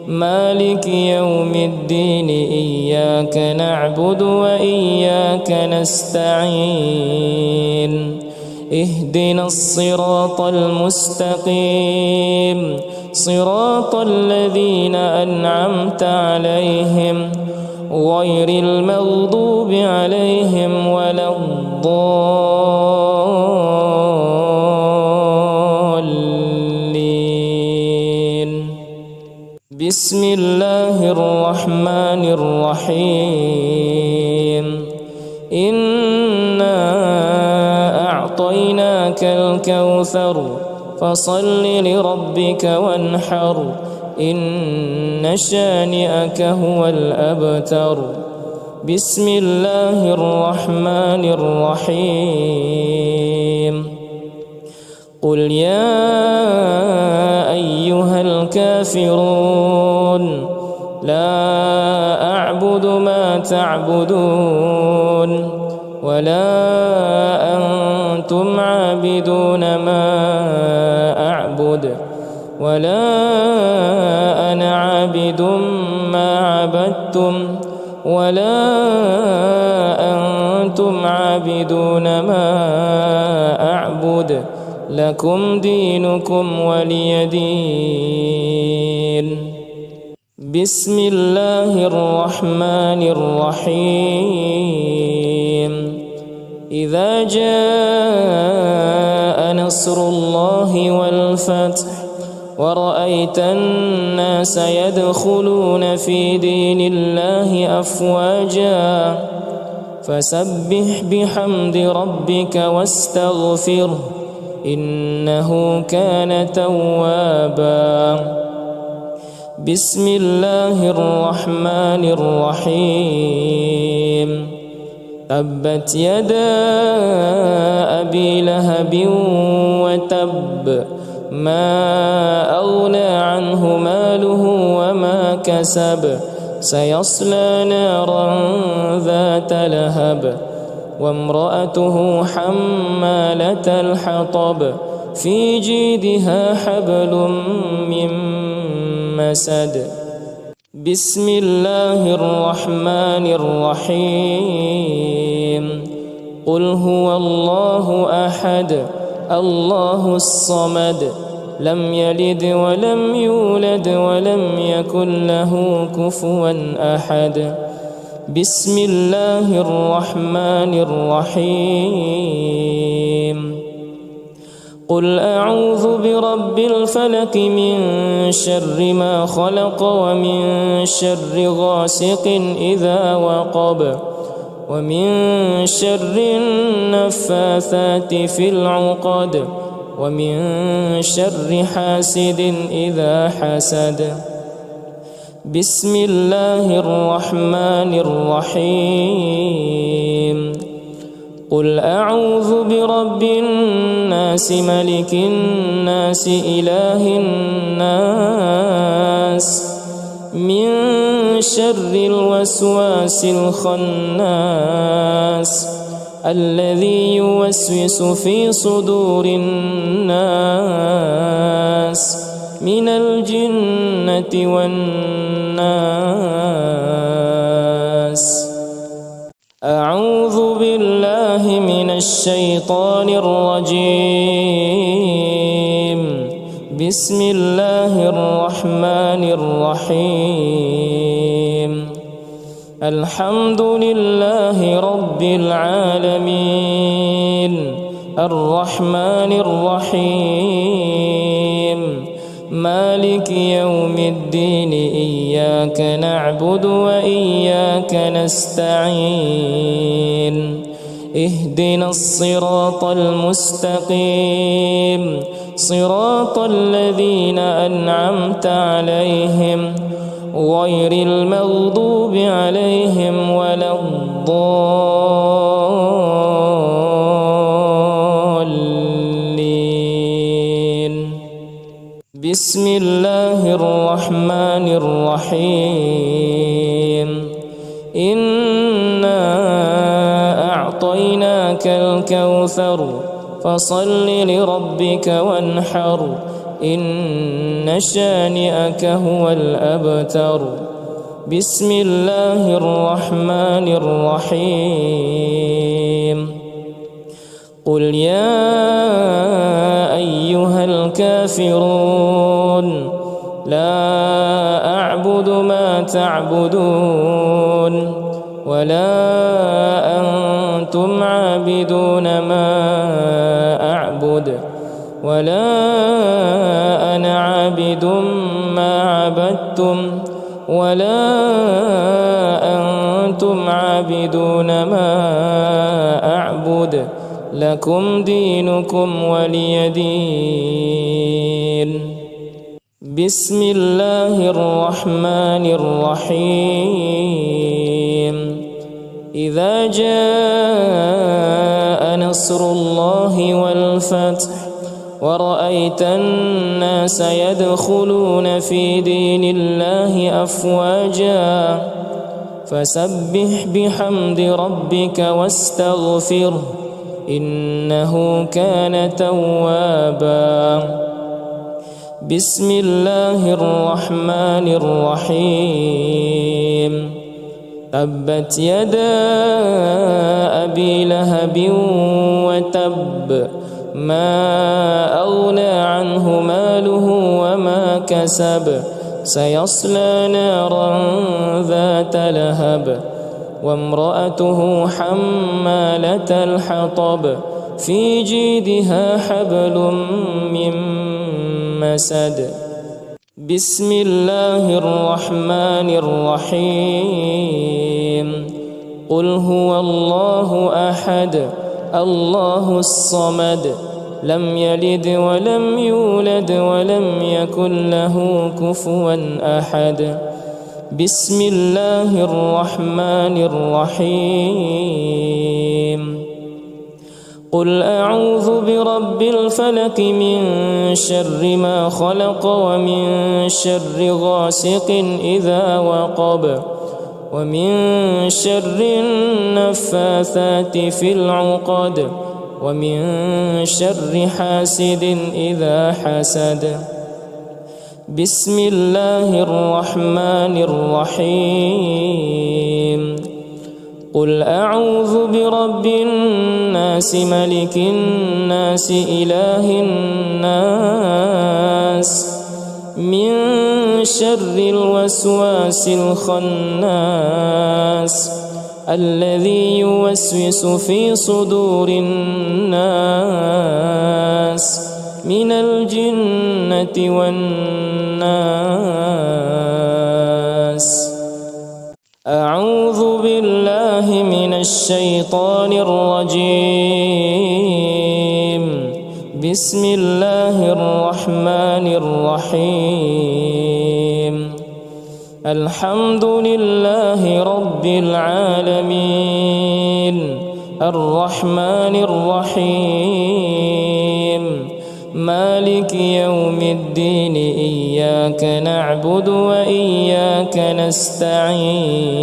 مالك يوم الدين إياك نعبد وإياك نستعين اهدنا الصراط المستقيم صراط الذين أنعمت عليهم غير المغضوب عليهم ولا الضالين. بسم الله الرحمن الرحيم. إنا أعطيناك الكوثر فصل لربك وانحر إن شانئك هو الأبتر. بسم الله الرحمن الرحيم. قل يا أيها الكافرون لا أعبد ما تعبدون ولا أنتم عابدون ما أعبد ولا أنا عابد ما عبدتم ولا أنتم عابدون ما أعبد لكم دينكم ولي دين. بسم الله الرحمن الرحيم. إذا جاء نصر الله والفتح ورأيت الناس يدخلون في دين الله أفواجا فسبح بحمد ربك واستغفره إنه كان توابا. بسم الله الرحمن الرحيم. تبت يدا أبي لهب وتب ما أغنى عنه ماله وما كسب سيصلى نارا ذات لهب وامرأته حمالة الحطب في جيدها حبل من مسد. بسم الله الرحمن الرحيم. قل هو الله أحد الله الصمد لم يلد ولم يولد ولم يكن له كفوا أحد. بسم الله الرحمن الرحيم. قل أعوذ برب الفلق من شر ما خلق ومن شر غاسق إذا وقب ومن شر النفاثات في العقد ومن شر حاسد إذا حسد. بسم الله الرحمن الرحيم. قل أعوذ برب الناس الناس ملك الناس إله الناس من شر الوسواس الخناس الذي يوسوس في صدور الناس من الجنة والناس. أعوذ بالله من الشيطان الرجيم. بسم الله الرحمن الرحيم. الحمد لله رب العالمين الرحمن الرحيم مالك يوم الدين إياك نعبد وإياك نستعين اهدنا الصراط المستقيم صراط الذين أنعمت عليهم غير المغضوب عليهم ولا الضالين. بسم الله الرحمن الرحيم. إنا أعطيناك الكوثر فصل لربك وانحر إن شانئك هو الأبتر. بسم الله الرحمن الرحيم. قل يا أيها الكافرون لا أعبد ما تعبدون ولا أنتم عابدون ما أعبد ولا أنا عابد ما عبدتم ولا أنتم عابدون ما أعبد لكم دينكم ولي دين. بسم الله الرحمن الرحيم. إذا جاء نصر الله والفتح ورأيت الناس يدخلون في دين الله أفواجا فسبح بحمد ربك واستغفره إنه كان توابا. بسم الله الرحمن الرحيم. تبت يدا أبي لهب وتب ما أغنى عنه ماله وما كسب سيصلى نارا ذات لهب وامرأته حمالة الحطب في جيدها حبل من مسد. بسم الله الرحمن الرحيم. قل هو الله أحد الله الصمد لم يلد ولم يولد ولم يكن له كفوا أحد. بسم الله الرحمن الرحيم. قل أعوذ برب الفلق من شر ما خلق ومن شر غاسق إذا وقب ومن شر النفاثات في العقد ومن شر حاسد إذا حسد. بسم الله الرحمن الرحيم. قل أعوذ برب الناس ملك الناس إله الناس من شر الوسواس الخناس الذي يوسوس في صدور الناس من الجنة والناس. أعوذ بالله من الشيطان الرجيم. بسم الله الرحمن الرحيم. الحمد لله رب العالمين الرحمن الرحيم مالك يوم الدين إياك نعبد وإياك نستعين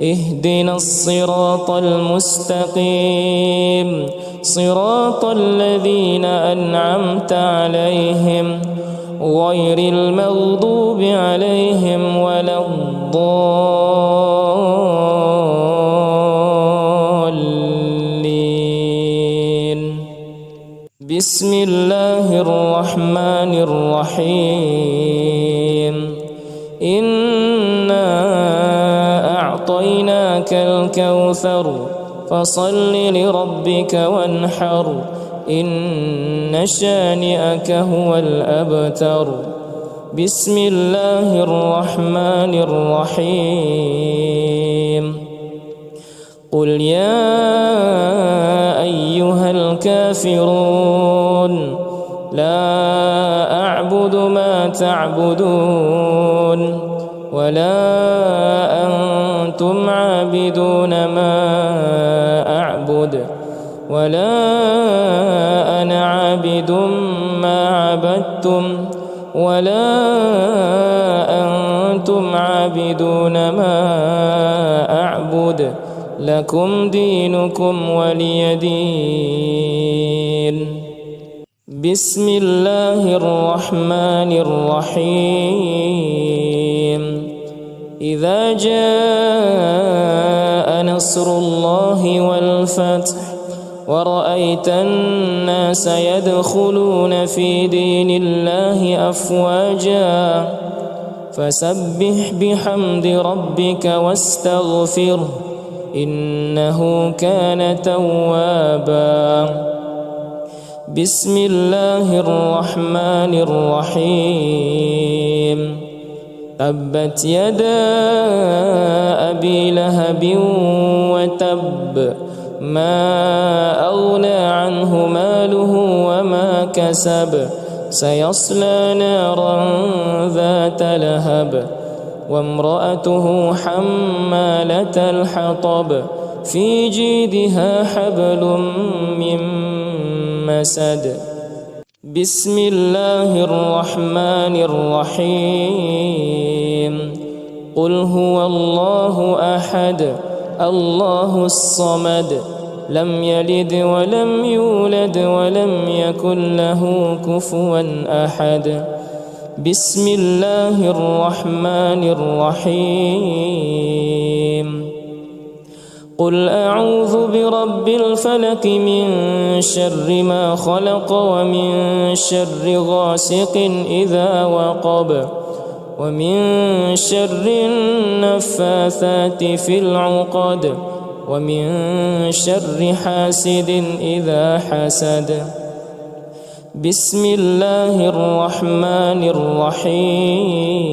اهدنا الصراط المستقيم صراط الذين أنعمت عليهم غير المغضوب عليهم ولا الضالين. بسم الله الرحمن الرحيم. إنا أعطيناك الكوثر فصل لربك وانحر إن شانئك هو الأبتر. بسم الله الرحمن الرحيم. قل يا أيها الكافرون لا أعبد ما تعبدون ولا أنتم عابدون ما أعبد ولا أنا عابد ما عبدتم ولا أنتم عابدون ما أعبد لكم دينكم ولي دين. بسم الله الرحمن الرحيم. إذا جاء نصر الله والفتح ورأيت الناس يدخلون في دين الله أفواجا فسبح بحمد ربك واستغفره إنه كان توابا. بسم الله الرحمن الرحيم. تبت يدا أبي لهب وتب ما أغنى عنه ماله وما كسب سيصلى نارا ذات لهب وامرأته حمالة الحطب في جيدها حبل من مسد. بسم الله الرحمن الرحيم. قل هو الله أحد الله الصمد لم يلد ولم يولد ولم يكن له كفوا أحد. بسم الله الرحمن الرحيم. قل أعوذ برب الفلق من شر ما خلق ومن شر غاسق إذا وقب ومن شر النفاثات في العقد ومن شر حاسد إذا حسد. بسم الله الرحمن الرحيم.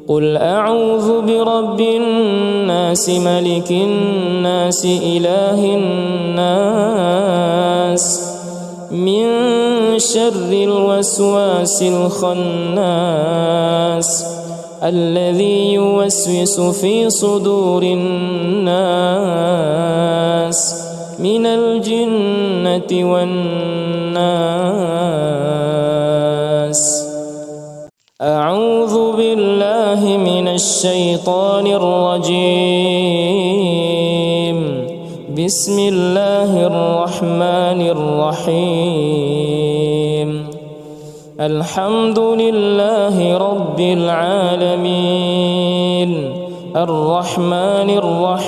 قل أعوذ برب الناس ملك الناس إله الناس من شر الوسواس الخناس الذي يوسوس في صدور الناس من الجنة والناس. أعوذ بالله من الشيطان الرجيم. بسم الله الرحمن الرحيم. الحمد لله رب العالمين الرحمن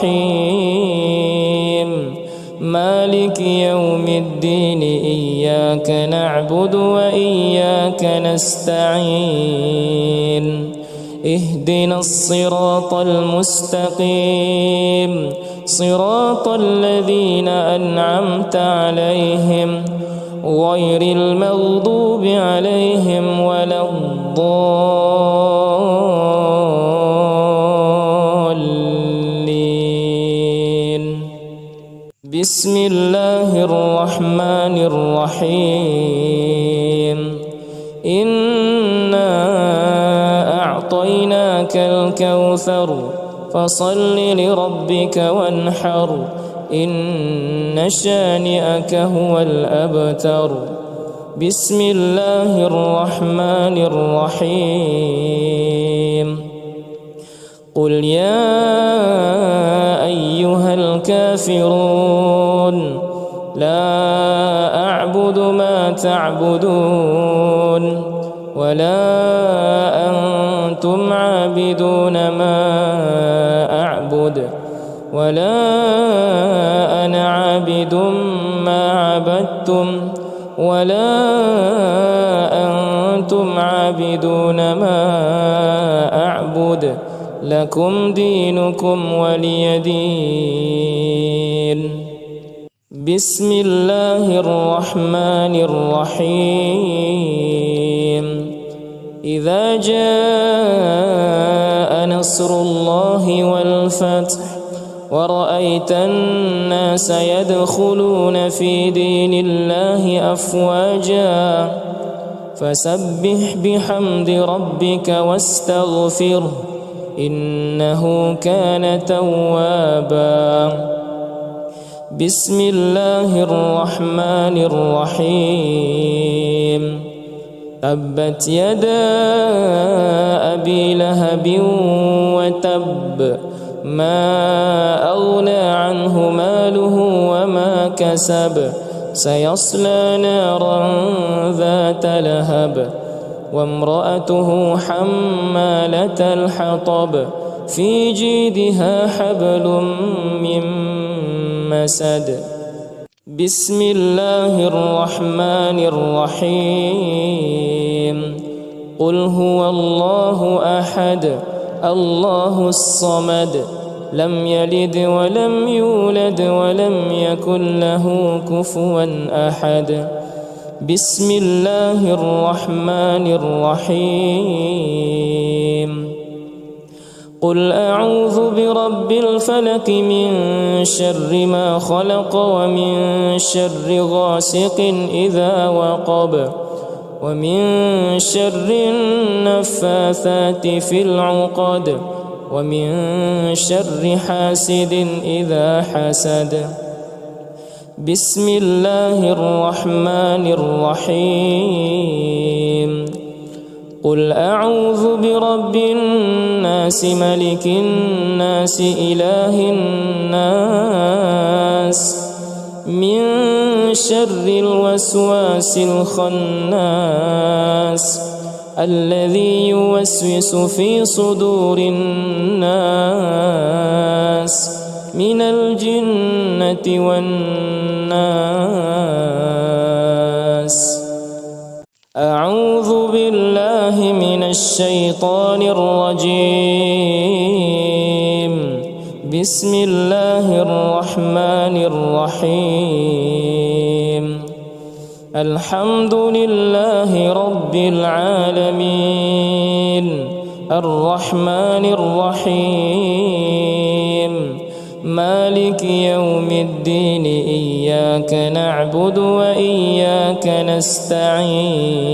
الرحيم مالك يوم الدين إياك نعبد وإياك نستعين اهدنا الصراط المستقيم صراط الذين أنعمت عليهم غير المغضوب عليهم ولا الضالين. بسم الله الرحمن الرحيم. إنا أعطيناك الكوثر فصل لربك وانحر إن شانئك هو الأبتر. بسم الله الرحمن الرحيم. قل يا أيها الكافرون لا أعبد ما تعبدون ولا أنتم عابدون ما أعبد ولا أنا عابد ما عبدتم ولا أنتم عابدون ما أعبد لكم دينكم ولي دين. بسم الله الرحمن الرحيم. إذا جاء نصر الله والفتح ورأيت الناس يدخلون في دين الله أفواجا فسبح بحمد ربك واستغفره إنه كان توابا. بسم الله الرحمن الرحيم. تبت يدا أبي لهب وتب ما أغنى عنه ماله وما كسب سيصلى نارا ذات لهب وامرأته حمالة الحطب في جيدها حبل من مسد. بسم الله الرحمن الرحيم. قل هو الله أحد الله الصمد لم يلد ولم يولد ولم يكن له كفوا أحد. بسم الله الرحمن الرحيم. قل أعوذ برب الفلق من شر ما خلق ومن شر غاسق إذا وقب ومن شر النفاثات في العقد ومن شر حاسد إذا حسد. بسم الله الرحمن الرحيم. قل أعوذ برب الناس ملك الناس إله الناس من شر الوسواس الخناس الذي يوسوس في صدور الناس من الجنة والناس. أعوذ بالله من الشيطان الرجيم. بسم الله الرحمن الرحيم. الحمد لله رب العالمين الرحمن الرحيم مالك يوم الدين إياك نعبد وإياك نستعين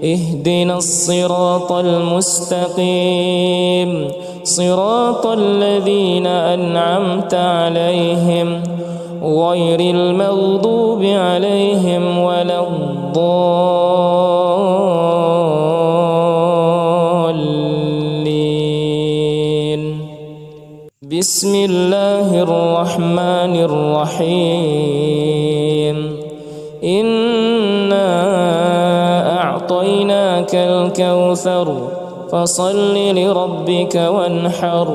اهدنا الصراط المستقيم صراط الذين أنعمت عليهم غير المغضوب عليهم ولا الضالين. بسم الله الرحمن الرحيم. إنا أعطيناك الكوثر فصل لربك وانحر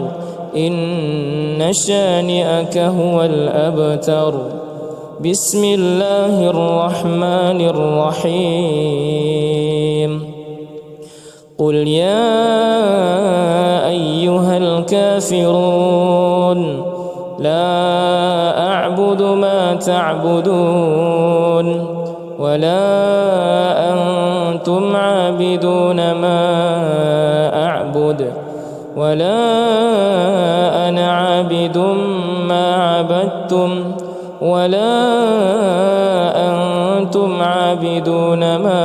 إن شانئك هو الأبتر. بسم الله الرحمن الرحيم. قل يا أيها الكافرون لا أعبد ما تعبدون ولا أنتم عابدون ما أعبد ولا أنا عابد ما عبدتم ولا أنتم عابدون ما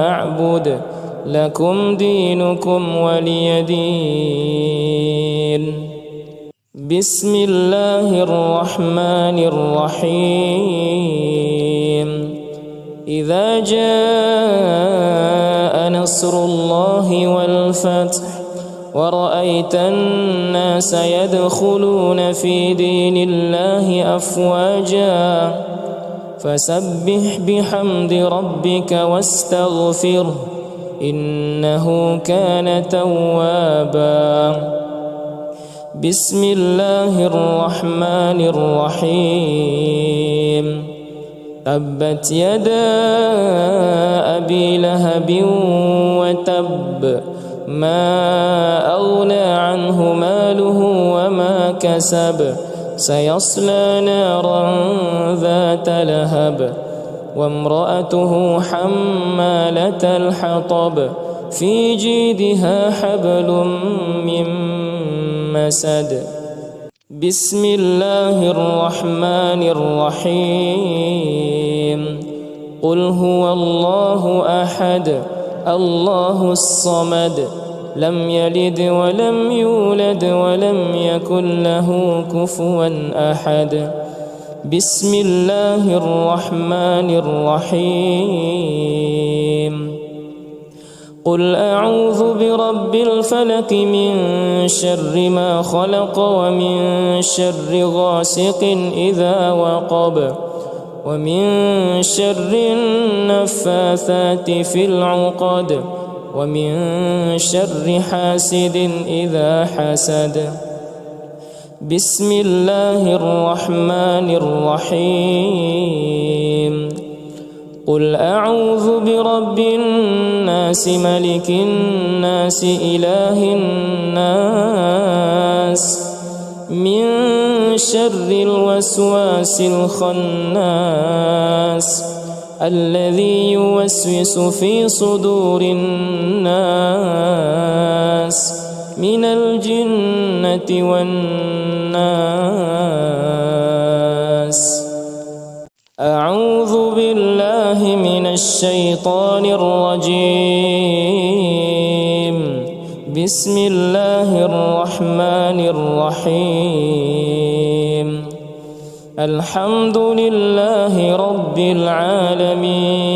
أعبد لكم دينكم ولي دين. بسم الله الرحمن الرحيم إذا جاء نصر الله والفتح ورأيت الناس يدخلون في دين الله أفواجا فسبح بحمد ربك واستغفره إنه كان توابا بسم الله الرحمن الرحيم تبت يدا أبي لهب وتب ما أغنى عنه ماله وما كسب سيصلى نارا ذات لهب وامرأته حمالة الحطب في جيدها حبل من مسد بسم الله الرحمن الرحيم قل هو الله أحد الله الصمد لم يلد ولم يولد ولم يكن له كفوا أحد بسم الله الرحمن الرحيم قل أعوذ برب الفلق من شر ما خلق ومن شر غاسق إذا وقب ومن شر النفاثات في العقد ومن شر حاسد إذا حسد بسم الله الرحمن الرحيم قل أعوذ برب الناس ملك الناس إله الناس من شر الوسواس الخناس الذي يوسوس في صدور الناس من الجنة والناس أعوذ بالله من الشيطان الرجيم بسم الله الرحمن الرحيم الحمد لله رب العالمين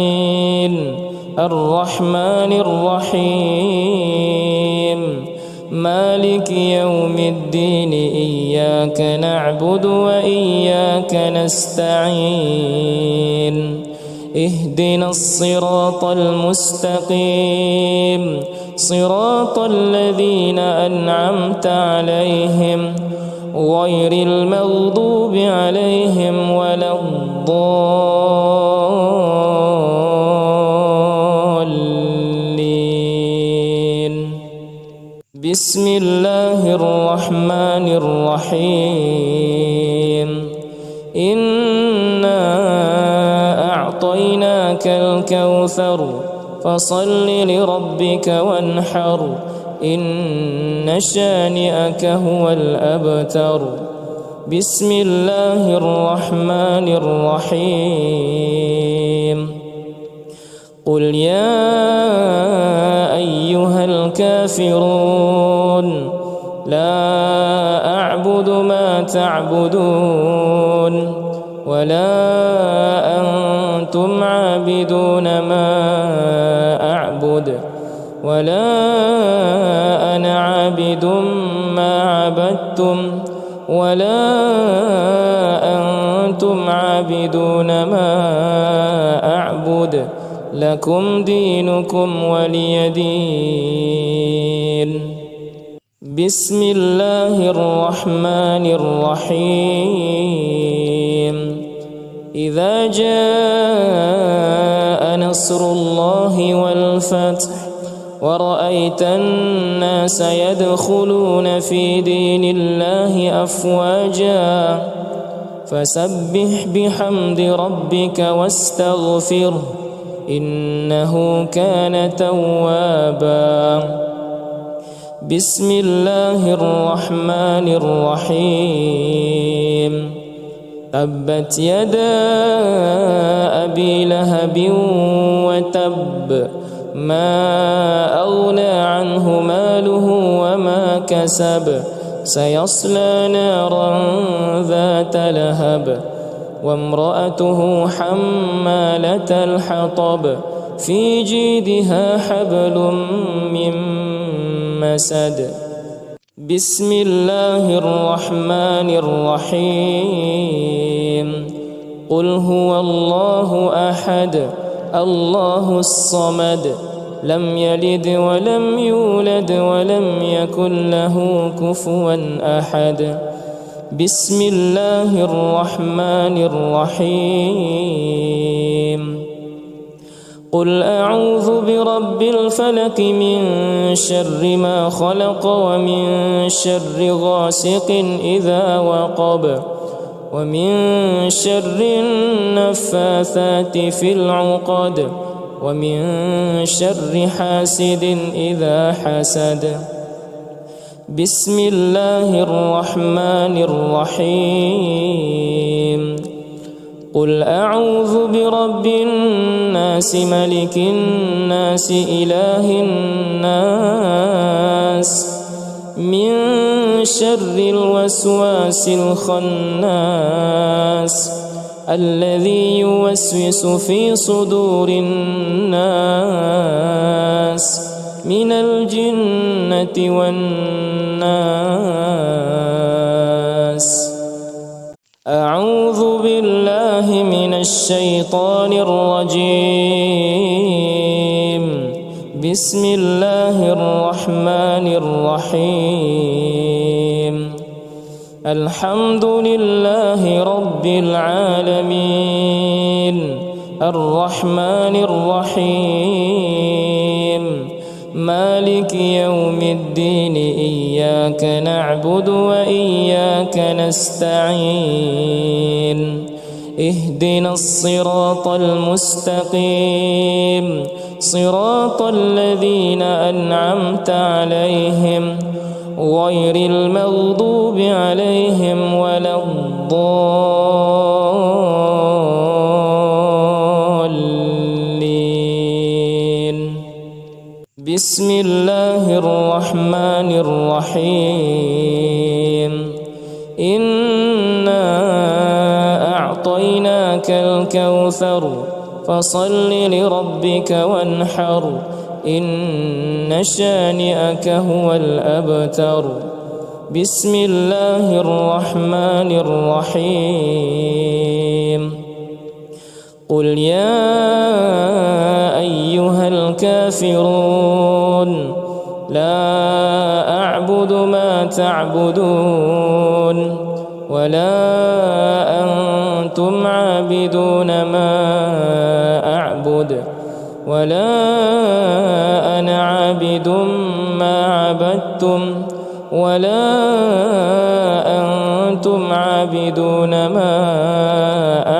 الرحمن الرحيم مالك يوم الدين إياك نعبد وإياك نستعين اهدنا الصراط المستقيم صراط الذين أنعمت عليهم غير المغضوب عليهم ولا الضالين بسم الله الرحمن الرحيم إنا أعطيناك الكوثر فصل لربك وانحر إن شانئك هو الأبتر بسم الله الرحمن الرحيم قل يا أيها الكافرون لا أعبد ما تعبدون ولا أنتم عابدون ما أعبد ولا أنا عابد ما عبدتم ولا أنتم عابدون ما أعبد لكم دينكم ولي دين بسم الله الرحمن الرحيم إذا جاء نصر الله والفتح ورأيت الناس يدخلون في دين الله أفواجا فسبح بحمد ربك واستغفره إنه كان توابا بسم الله الرحمن الرحيم تبت يدا أبي لهب وتب ما أغنى عنه ماله وما كسب سيصلى نارا ذات لهب وامرأته حمالة الحطب في جيدها حبل من مسد. بسم الله الرحمن الرحيم. قل هو الله أحد الله الصمد لم يلد ولم يولد ولم يكن له كفوا أحد. بسم الله الرحمن الرحيم. قل أعوذ برب الفلق من شر ما خلق ومن شر غاسق إذا وقب ومن شر النفاثات في العقد ومن شر حاسد إذا حسد. بسم الله الرحمن الرحيم. قل أعوذ برب الناس ملك الناس إله الناس من شر الوسواس الخناس الذي يوسوس في صدور الناس من الجنة والناس. أعوذ بالله من الشيطان الرجيم. بسم الله الرحمن الرحيم. الحمد لله رب العالمين الرحمن الرحيم مالك يوم الدين إياك نعبد وإياك نستعين اهدنا الصراط المستقيم صراط الذين أنعمت عليهم غير المغضوب عليهم ولا الضالين. بسم الله الرحمن الرحيم. إنا أعطيناك الكوثر فصل لربك وانحر إن شانئك هو الأبتر. بسم الله الرحمن الرحيم. قل يا أيها الكافرون لا أعبد ما تعبدون ولا أنتم عابدون ما أعبد ولا أنا عابد ما عبدتم ولا أنتم عابدون ما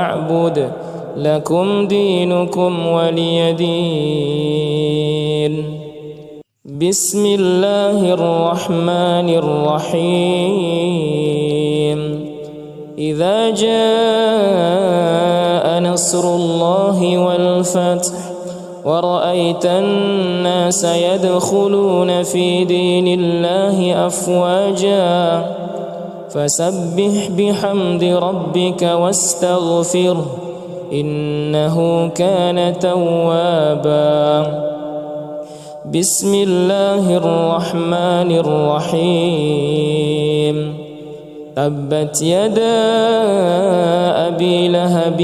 أعبد لكم دينكم ولي دين. بسم الله الرحمن الرحيم. إذا جاء نصر الله والفتح ورأيت الناس يدخلون في دين الله أفواجا فسبح بحمد ربك واستغفره إنه كان توابا. بسم الله الرحمن الرحيم. تبت يدا أبي لهب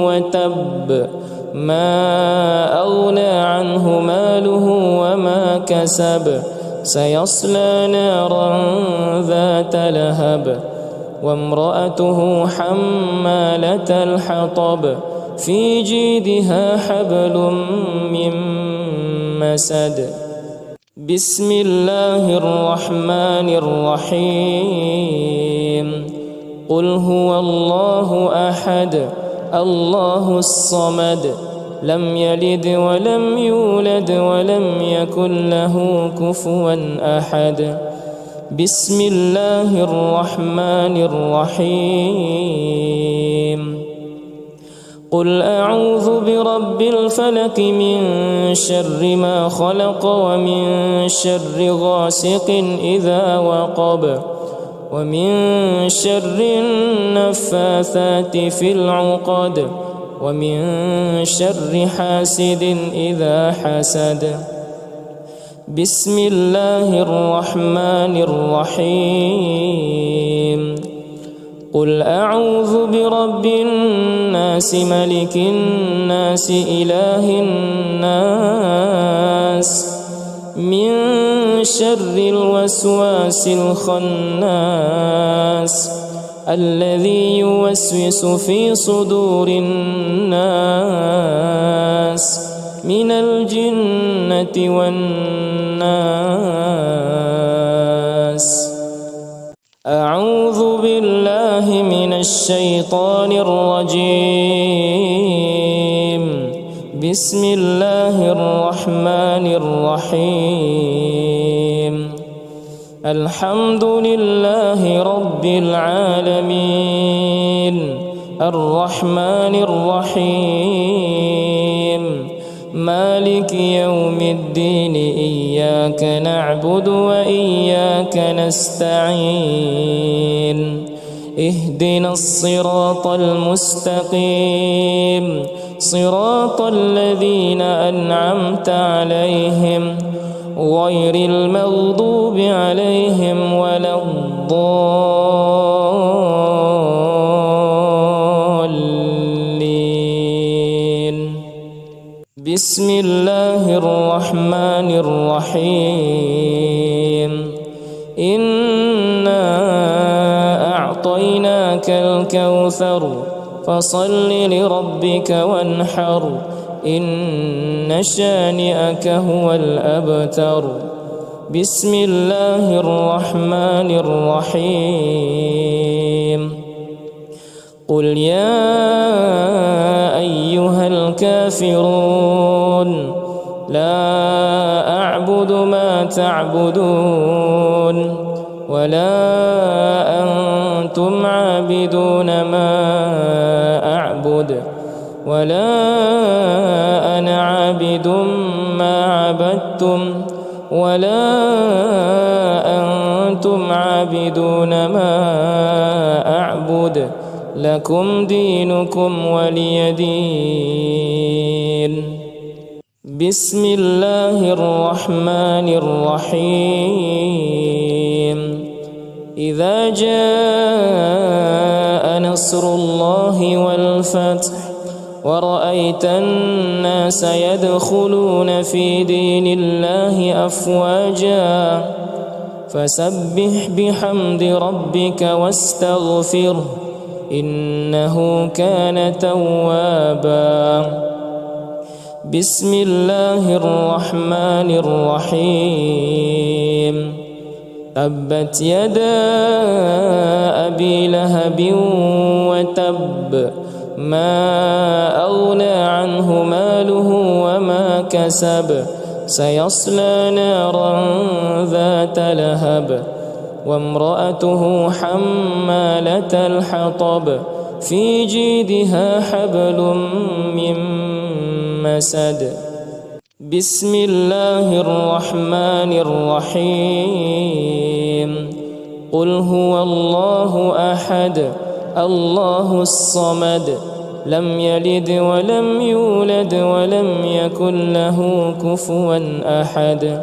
وتب ما أغنى عنه ماله وما كسب سيصلى نارا ذات لهب وامرأته حمالة الحطب في جيدها حبل من مسد. بسم الله الرحمن الرحيم. قل هو الله أحد الله الصمد لم يلد ولم يولد ولم يكن له كفوا أحد. بسم الله الرحمن الرحيم. قل أعوذ برب الفلق من شر ما خلق ومن شر غاسق إذا وقب ومن شر النفاثات في العقد ومن شر حاسد إذا حسد. بسم الله الرحمن الرحيم. قل أعوذ برب الناس ملك الناس إله الناس من شر الوسواس الخناس الذي يوسوس في صدور الناس من الجنة والناس. أعوذ بالله من الشيطان الرجيم. بسم الله الرحمن الرحيم. الحمد لله رب العالمين الرحمن الرحيم مالك يوم الدين إياك نعبد وإياك نستعين اهدنا الصراط المستقيم صراط الذين أنعمت عليهم غير المغضوب عليهم ولا الضالين. بسم الله الرحمن الرحيم. إنا أعطيناك الكوثر فصل لربك وانحر إن شانئك هو الأبتر. بسم الله الرحمن الرحيم. قل يا أيها الكافرون لا أعبد ما تعبدون ولا أنتم عابدون ما أعبد ولا أنا عابد ما عبدتم ولا أنتم عابدون ما أعبد لكم دينكم ولي دين. بسم الله الرحمن الرحيم. إذا جاء نصر الله والفتح ورأيت الناس يدخلون في دين الله أفواجا فسبح بحمد ربك واستغفره إنه كان توابا. بسم الله الرحمن الرحيم. تبت يدا أبي لهب وتب ما أغنى عنه ماله وما كسب سيصلى نارا ذات لهب وامرأته حمالة الحطب في جيدها حبل من مسد. بسم الله الرحمن الرحيم. قل هو الله أحد الله الصمد لم يلد ولم يولد ولم يكن له كفوا أحد.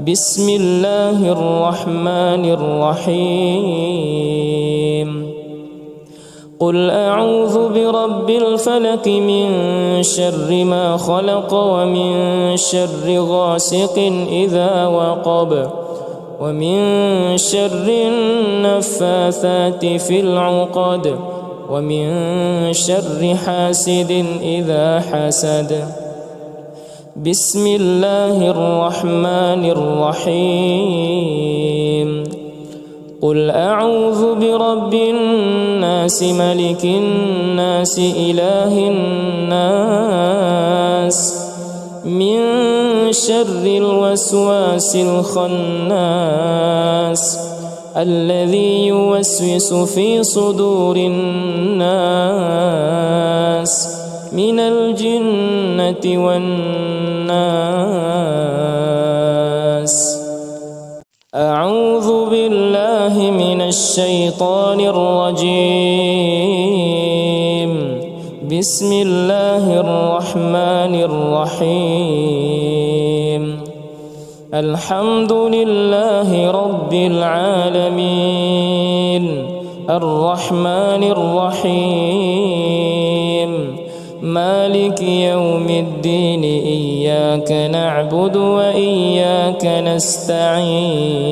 بسم الله الرحمن الرحيم. قل أعوذ برب الفلق من شر ما خلق ومن شر غاسق إذا وقب ومن شر النفاثات في العقد ومن شر حاسد إذا حسد. بسم الله الرحمن الرحيم. قل أعوذ برب الناس ملك الناس إله الناس من شر الوسواس الخناس الذي يوسوس في صدور الناس من الجنة والناس. أعوذ بالله من الشيطان الرجيم. بسم الله الرحمن الرحيم. الحمد لله رب العالمين الرحمن الرحيم مالك يوم الدين إياك نعبد وإياك نستعين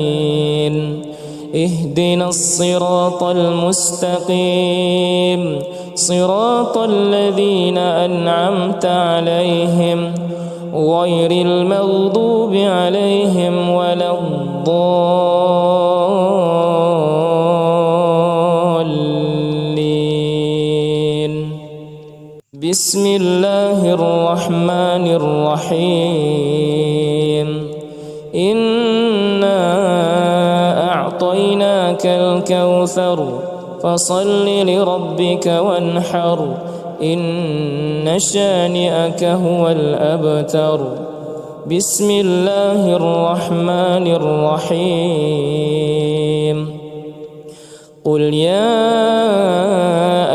اهدنا الصراط المستقيم صراط الذين أنعمت عليهم غير المغضوب عليهم ولا الضالين. بسم الله الرحمن الرحيم. إنا أعطيناك الكوثر فصل لربك وانحر إن شانئك هو الأبتر. بسم الله الرحمن الرحيم. قل يا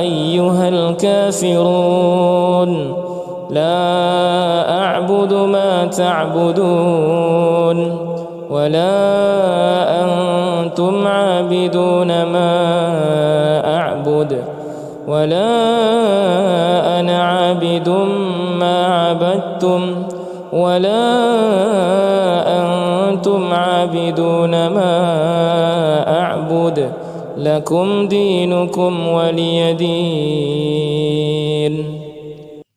أيها الكافرون لا أعبد ما تعبدون ولا أنتم عابدون ما أعبد ولا أنا عابد ما عبدتم ولا أنتم عابدون ما أعبد لكم دينكم ولي دين.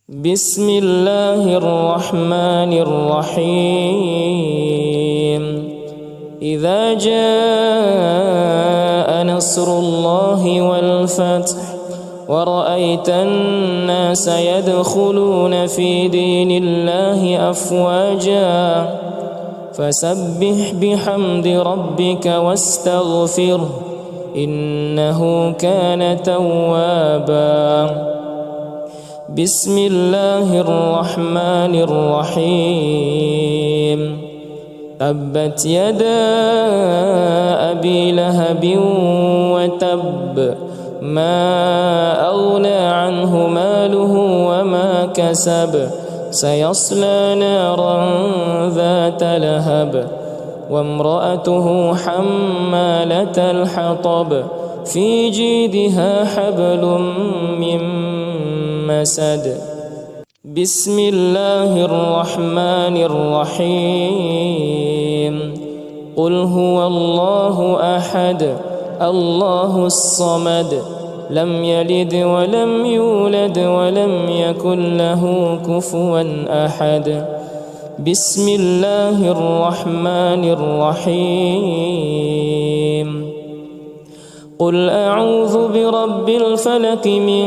بسم الله الرحمن الرحيم. إذا جاء نصر الله والفتح ورأيت الناس يدخلون في دين الله أفواجا فسبح بحمد ربك واستغفره إنه كان توابا. بسم الله الرحمن الرحيم. تبت يدا أبي لهب وتب ما أغنى عنه ماله وما كسب سيصلى نارا ذات لهب وامرأته حمالة الحطب في جيدها حبل من مسد. بسم الله الرحمن الرحيم. قل هو الله أحد الله الصمد لم يلد ولم يولد ولم يكن له كفوا أحد. بسم الله الرحمن الرحيم. قل أعوذ برب الفلق من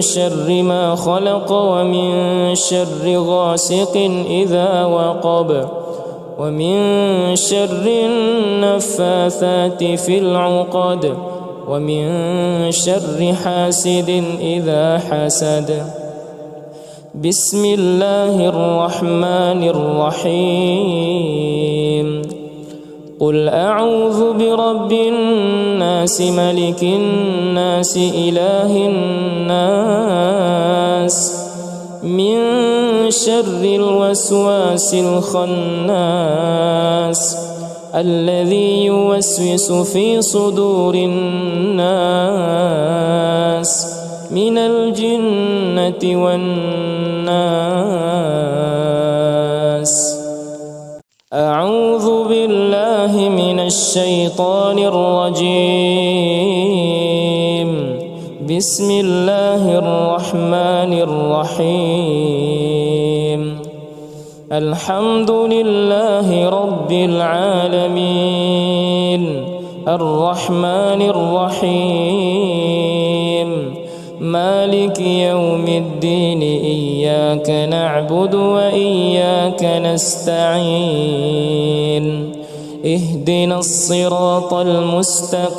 شر ما خلق ومن شر غاسق إذا وقب ومن شر النفاثات في العقد ومن شر حاسد إذا حسد. بسم الله الرحمن الرحيم. قل أعوذ برب الناس ملك الناس إله الناس من شر الوسواس الخناس الذي يوسوس في صدور الناس من الجنة والناس. أعوذ بالله من الشيطان الرجيم. بسم الله الرحمن الرحيم. الحمد لله رب العالمين الرحمن الرحيم مالك يوم الدين إياك نعبد وإياك نستعين اهدنا الصراط المستقيم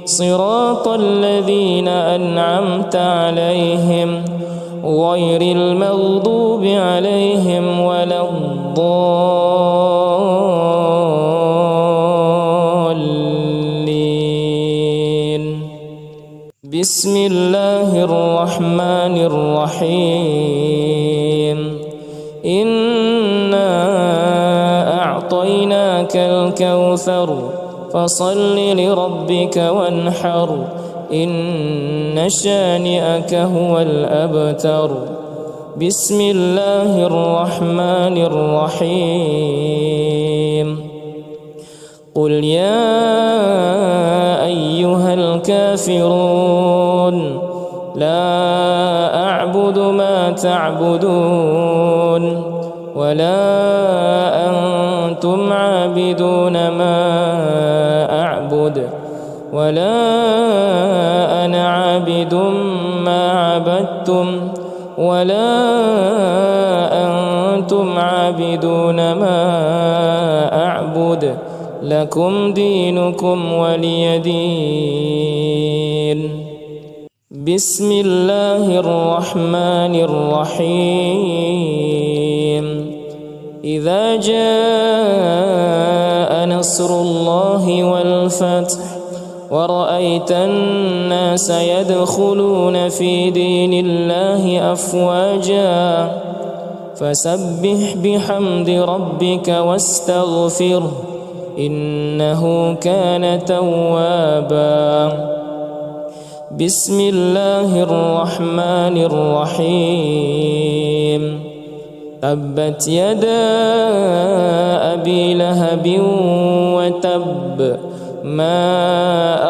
صراط الذين أنعمت عليهم غير المغضوب عليهم ولا الضالين. بسم الله الرحمن الرحيم. إنا أعطيناك الكوثر فصل لربك وانحر إن شانئك هو الأبتر. بسم الله الرحمن الرحيم. قل يا أيها الكافرون لا أعبد ما تعبدون ولا أنتم عابدون ما أعبد ولا أنا عابد ما عبدتم ولا أنتم عابدون ما أعبد لكم دينكم ولي دين. بسم الله الرحمن الرحيم. إذا جاء نصر الله والفتح ورأيت الناس يدخلون في دين الله أفواجا فسبح بحمد ربك واستغفره إنه كان توابا. بسم الله الرحمن الرحيم. تبت يدا أبي لهب وتب ما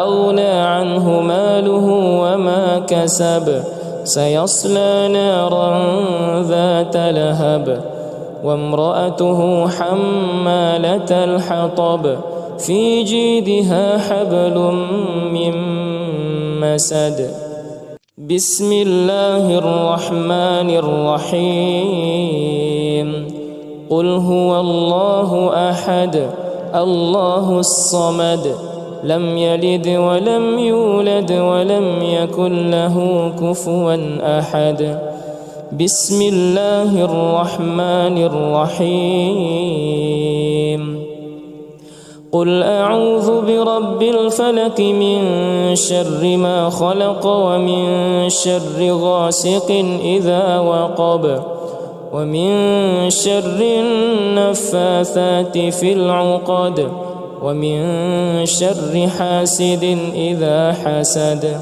أغنى عنه ماله وما كسب سيصلى نارا ذات لهب وامرأته حمالة الحطب في جيدها حبل من مسد. بسم الله الرحمن الرحيم. قل هو الله أحد الله الصمد لم يلد ولم يولد ولم يكن له كفوا أحد. بسم الله الرحمن الرحيم. قل أعوذ برب الفلق من شر ما خلق ومن شر غاسق إذا وقب ومن شر النفاثات في العقد ومن شر حاسد إذا حسد.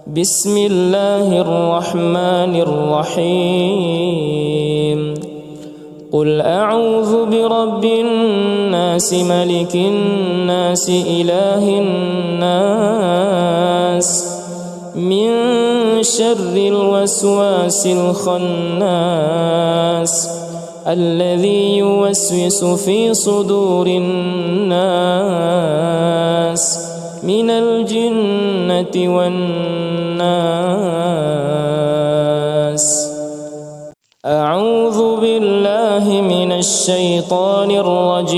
بسم الله الرحمن الرحيم. قل أعوذ برب الناس ملك الناس إله الناس من شر الوسواس الخناس الذي يوسوس في صدور الناس من الجنة والناس. أعوذ بالله من الشيطان الرجيم.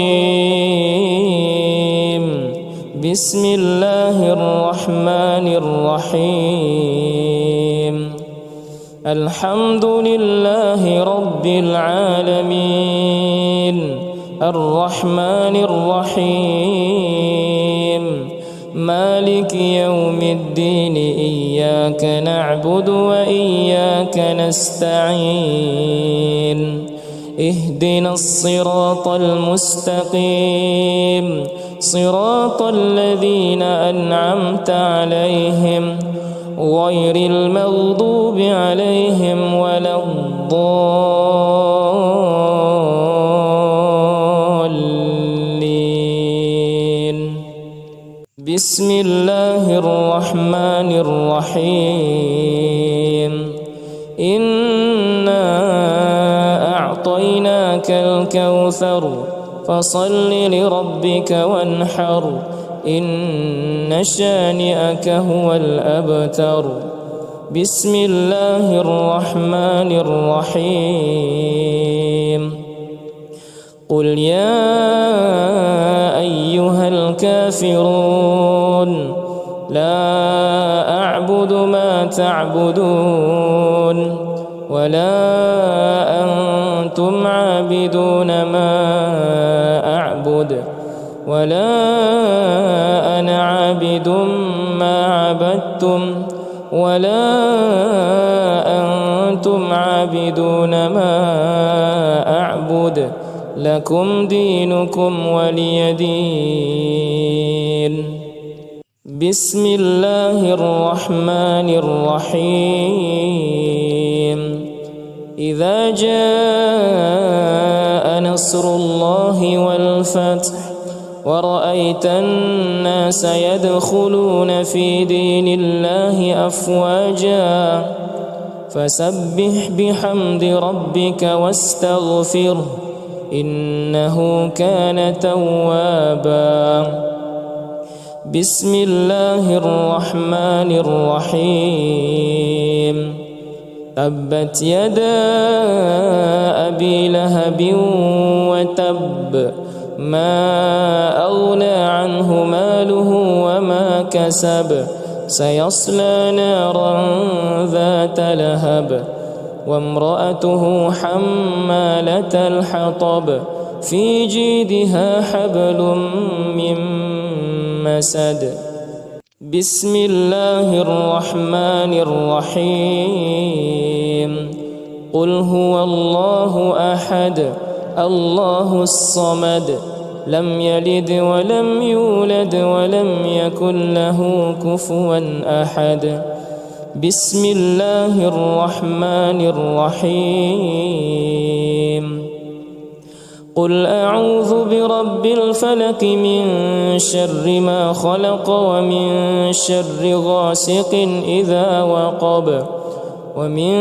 بسم الله الرحمن الرحيم. الحمد لله رب العالمين الرحمن الرحيم مالك يوم الدين إياك نعبد وإياك نستعين اهدنا الصراط المستقيم صراط الذين أنعمت عليهم غير المغضوب عليهم ولا الضالين. بسم الله الرحمن الرحيم. إنا أعطيناك الكوثر فصل لربك وانحر إن شانئك هو الأبتر. بسم الله الرحمن الرحيم. قل يا أيها الكافرون لا أعبد أعبد ما تعبدون ولا أنتم عابدون ما أعبد ولا أنا عابد ما عبدتم ولا أنتم عابدون ما أعبد لكم دينكم ولي دين. بسم الله الرحمن الرحيم. إذا جاء نصر الله والفتح ورأيت الناس يدخلون في دين الله أفواجا فسبح بحمد ربك واستغفره إنه كان توابا. بسم الله الرحمن الرحيم. تبت يدا أبي لهب وتب ما أغنى عنه ماله وما كسب سيصلى نارا ذات لهب وامرأته حمالة الحطب في جيدها حبل من مسد. بسم الله الرحمن الرحيم. قل هو الله أحد الله الصمد لم يلد ولم يولد ولم يكن له كفوا أحد. بسم الله الرحمن الرحيم. قل أعوذ برب الفلق من شر ما خلق ومن شر غاسق إذا وقب ومن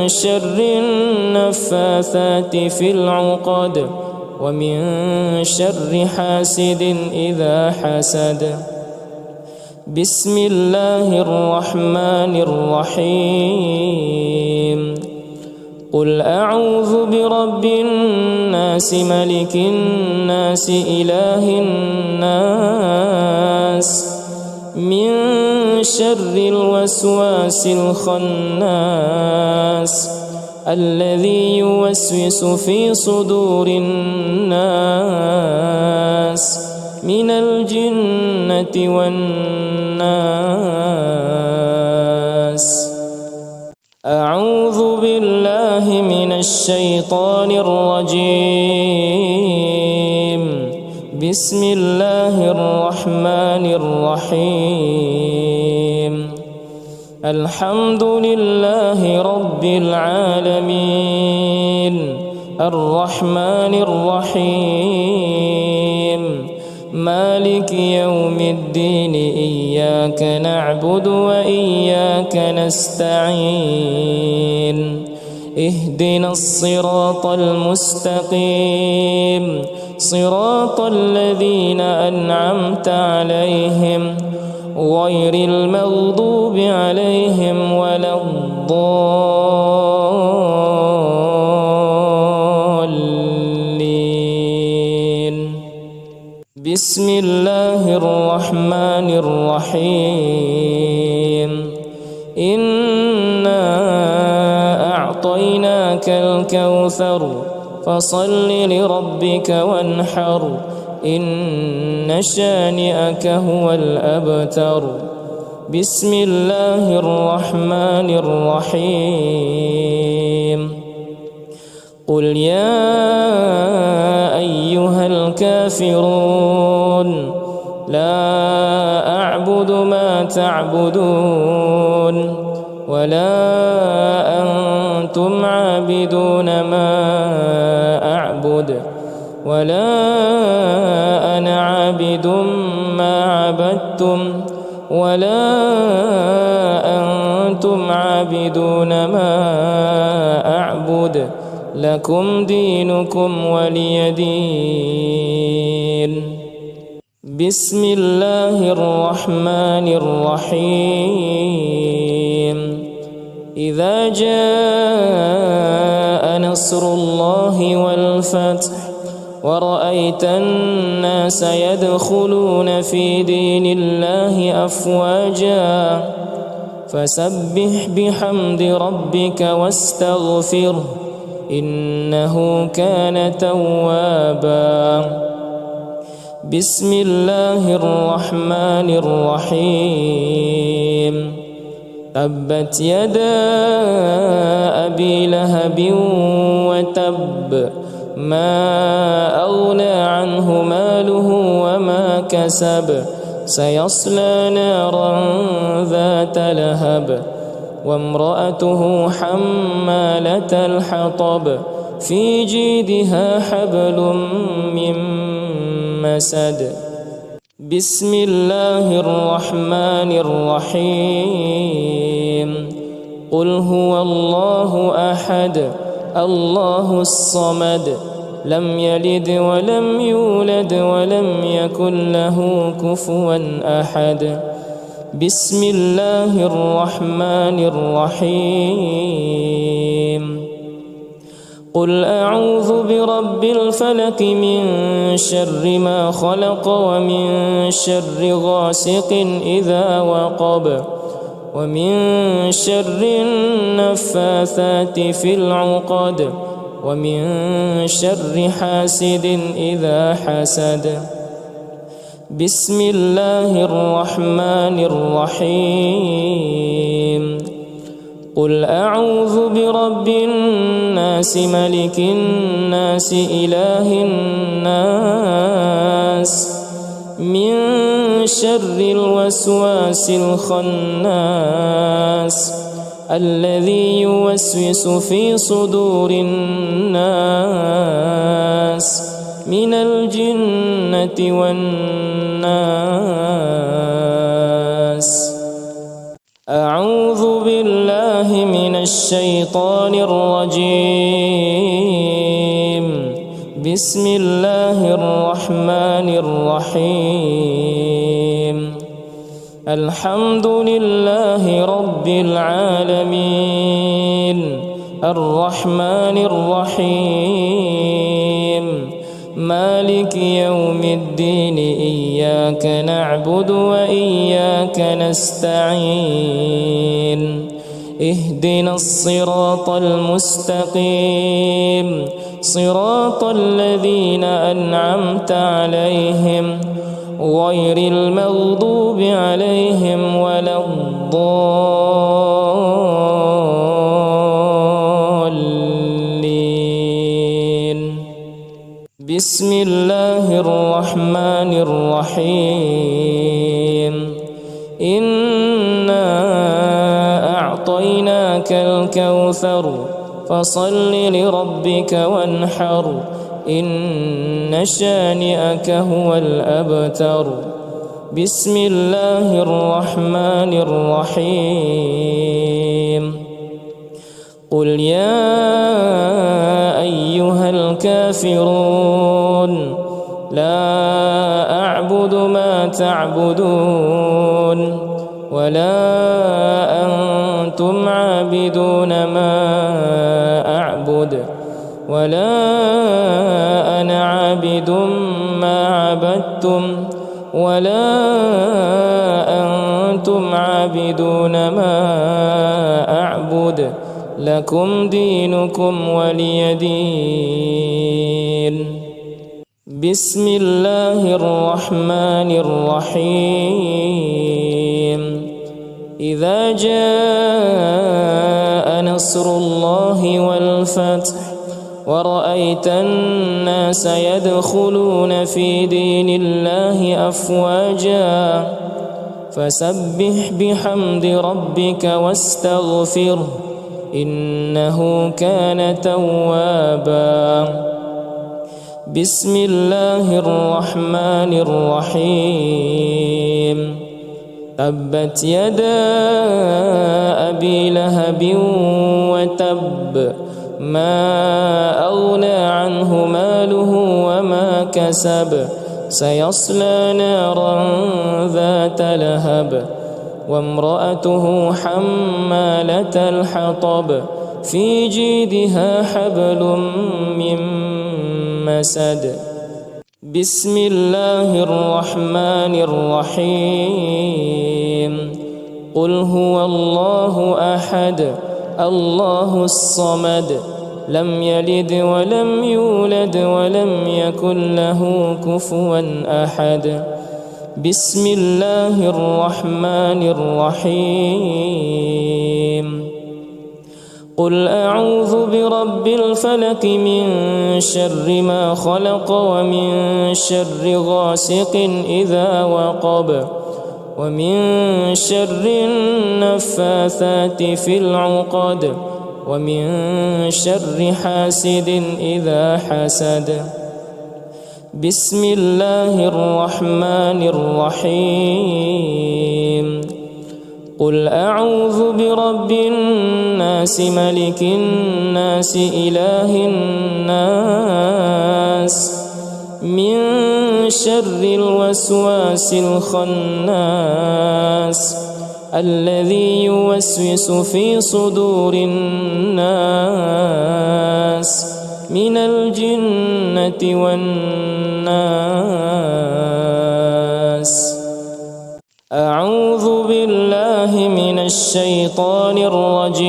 شر النفاثات في العقد ومن شر حاسد إذا حسد. بسم الله الرحمن الرحيم. قل أعوذ برب الناس ملك الناس إله الناس من شر الوسواس الخناس الذي يوسوس في صدور الناس من الجنة والناس. أعوذ بالله من الشيطان الرجيم. بسم الله الرحمن الرحيم. الحمد لله رب العالمين الرحمن الرحيم مالك يوم الدين إياك نعبد وإياك نستعين اهدنا الصراط المستقيم صراط الذين أنعمت عليهم غير المغضوب عليهم ولا الضالين. بسم الله الرحمن الرحيم. إنا أعطيناك الكوثر فصل لربك وانحر إن شانئك هو الأبتر. بسم الله الرحمن الرحيم. قل يا أيها الكافرون لا أعبد ما تعبدون ولا أنتم عابدون ما أعبد ولا أنا عابد ما عبدتم ولا أنتم عابدون ما أعبد لكم دينكم ولي دين. بسم الله الرحمن الرحيم. إذا جاء نصر الله والفتح ورأيت الناس يدخلون في دين الله أفواجا فسبح بحمد ربك واستغفره إنه كان توابا. بسم الله الرحمن الرحيم. تبت يدا أبي لهب وتب ما أغنى عنه ماله وما كسب سيصلى نارا ذات لهب وامرأته حمالة الحطب في جيدها حبل من مسد. بسم الله الرحمن الرحيم. قل هو الله أحد الله الصمد لم يلد ولم يولد ولم يكن له كفوا أحد. بسم الله الرحمن الرحيم. قل أعوذ برب الفلق من شر ما خلق ومن شر غاسق إذا وقب ومن شر النفاثات في العقد ومن شر حاسد إذا حسد. بسم الله الرحمن الرحيم. قل أعوذ برب الناس ملك الناس إله الناس من شر الوسواس الخناس الذي يوسوس في صدور الناس من الجنة والناس. أعوذ بالله من الشيطان الرجيم. بسم الله الرحمن الرحيم. الحمد لله رب العالمين الرحمن الرحيم مالك يوم الدين إياك نعبد وإياك نستعين اهدنا الصراط المستقيم صراط الذين أنعمت عليهم غير المغضوب عليهم ولا الضالين. بسم الله الرحمن الرحيم. إنا أعطيناك الكوثر فصل لربك وانحر إن شانئك هو الأبتر. بسم الله الرحمن الرحيم. قل يا أيها الكافرون لا أعبد ما تعبدون ولا أنتم عابدون ما أعبد ولا أنا عابد ما عبدتم ولا أنتم عابدون ما أعبد لكم دينكم ولي دين. بسم الله الرحمن الرحيم. إذا جاء نصر الله والفتح ورأيت الناس يدخلون في دين الله أفواجا فسبح بحمد ربك واستغفره إنه كان توابا. بسم الله الرحمن الرحيم. تبت يدا أبي لهب وتب ما أغنى عنه ماله وما كسب سيصلى نارا ذات لهب وامرأته حمالة الحطب في جيدها حبل من مسد. بسم الله الرحمن الرحيم. قل هو الله أحد الله الصمد لم يلد ولم يولد ولم يكن له كفوا أحد. بسم الله الرحمن الرحيم. قل أعوذ برب الفلق من شر ما خلق ومن شر غاسق إذا وقب ومن شر النفاثات في العقد ومن شر حاسد إذا حسد. بسم الله الرحمن الرحيم. قل أعوذ برب الناس ملك الناس إله الناس من شر الوسواس الخناس الذي يوسوس في صدور الناس من الجنة والناس. أعوذ بالله من الشيطان الرجيم.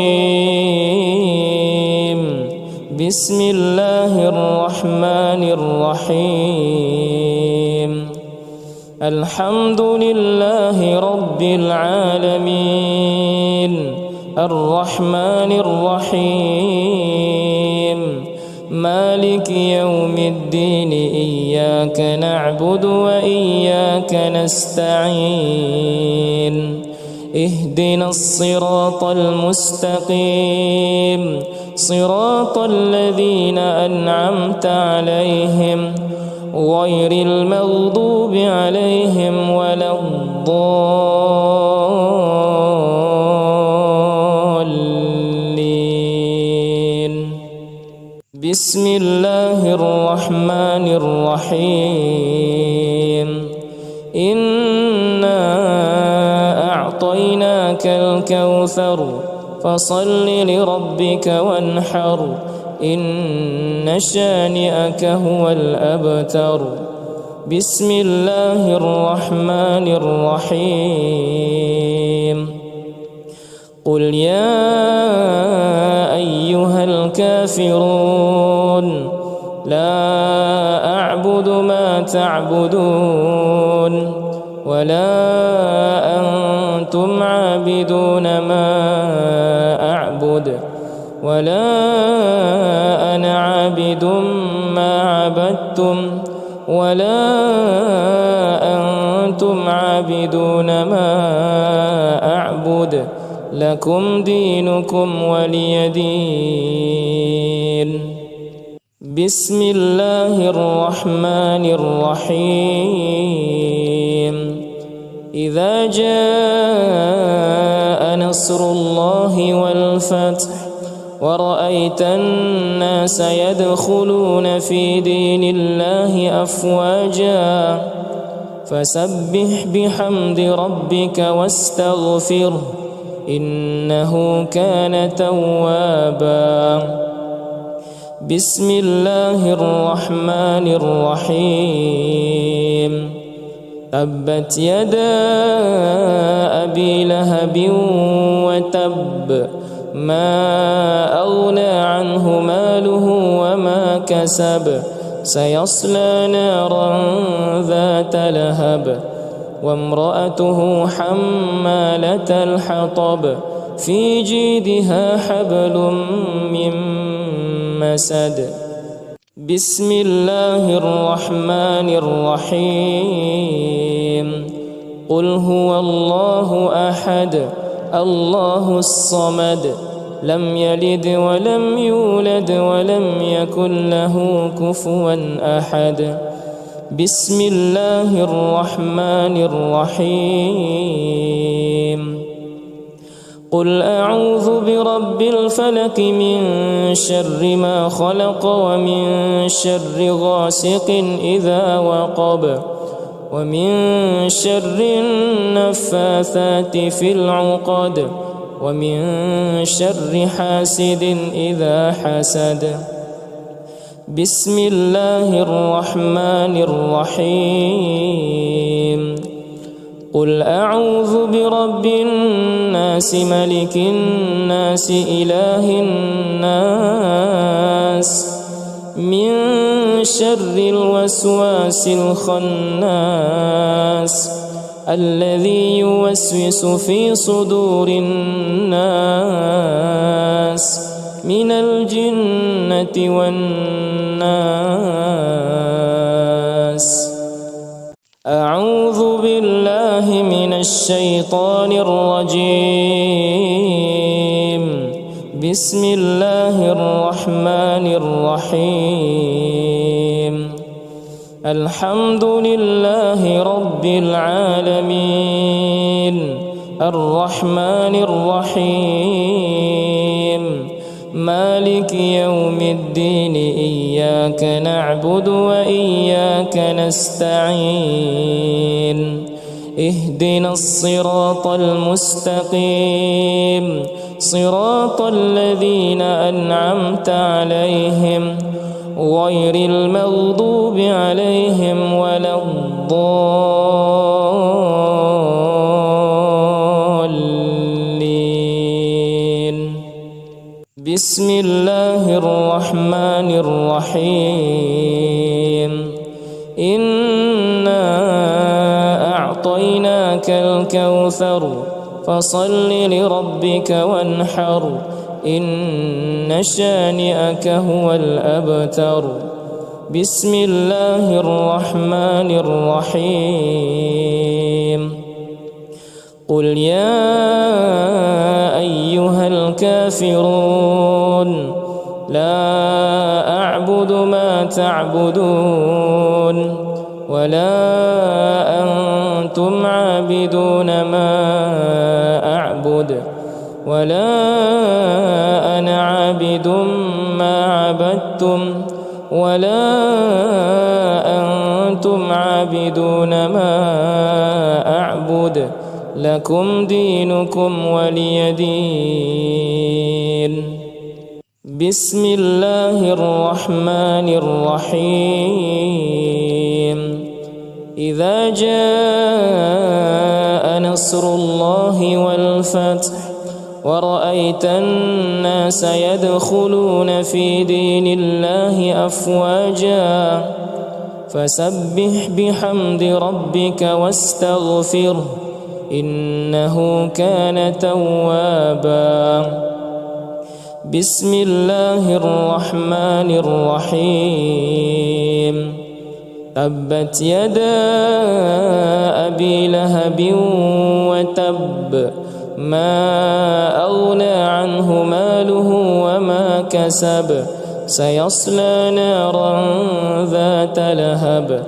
بسم الله الرحمن الرحيم. الحمد لله رب العالمين الرحمن الرحيم مالك يوم الدين إياك نعبد وإياك نستعين اهدنا الصراط المستقيم صراط الذين أنعمت عليهم غير المغضوب عليهم ولا الضالين. بسم الله الرحمن الرحيم. إنا أعطيناك الكوثر فصل لربك وانحر إن شانئك هو الأبتر. بسم الله الرحمن الرحيم. قل يا أيها الكافرون لا أعبد ما تعبدون ولا أنتم عابدون ما أعبد ولا أنا عابد ما عبدتم ولا أنتم عابدون ما أعبد لكم دينكم ولي دين. بسم الله الرحمن الرحيم. إذا جاء نصر الله والفتح ورأيت الناس يدخلون في دين الله أفواجا فسبح بحمد ربك واستغفره إنه كان توابا. بسم الله الرحمن الرحيم. تبت يدا أبي لهب وتب ما أغنى عنه ماله وما كسب سيصلى نارا ذات لهب وامرأته حمالة الحطب في جيدها حبل من مسد. بسم الله الرحمن الرحيم. قل هو الله أحد الله الصمد لم يلد ولم يولد ولم يكن له كفوا أحد. بسم الله الرحمن الرحيم. قل أعوذ برب الفلق من شر ما خلق ومن شر غاسق إذا وقب ومن شر النفاثات في العقد ومن شر حاسد إذا حسد. بسم الله الرحمن الرحيم. قل أعوذ برب الناس ملك الناس إله الناس من شر الوسواس الخناس الذي يوسوس في صدور الناس من الجنة والناس. أعوذ بالله من الشيطان الرجيم. بسم الله الرحمن الرحيم. الحمد لله رب العالمين الرحمن الرحيم مالك يوم الدين إياك نعبد وإياك نستعين اهدنا الصراط المستقيم صراط الذين أنعمت عليهم غير المغضوب عليهم ولا الضالين. بسم الله الرحمن الرحيم. إنا أعطيناك الكوثر فصل لربك وانحر إن شانئك هو الأبتر. بسم الله الرحمن الرحيم. قل يا أيها الكافرون لا أعبد ما تعبدون ولا أنتم عابدون ما أعبد ولا أنا عابد ما عبدتم ولا أنتم عابدون ما أعبد لكم دينكم ولي دين. بسم الله الرحمن الرحيم. إذا جاء نصر الله والفتح ورأيت الناس يدخلون في دين الله أفواجا فسبح بحمد ربك واستغفره إنه كان توابا. بسم الله الرحمن الرحيم. تبت يدا أبي لهب وتب ما أغنى عنه ماله وما كسب سيصلى نارا ذات لهب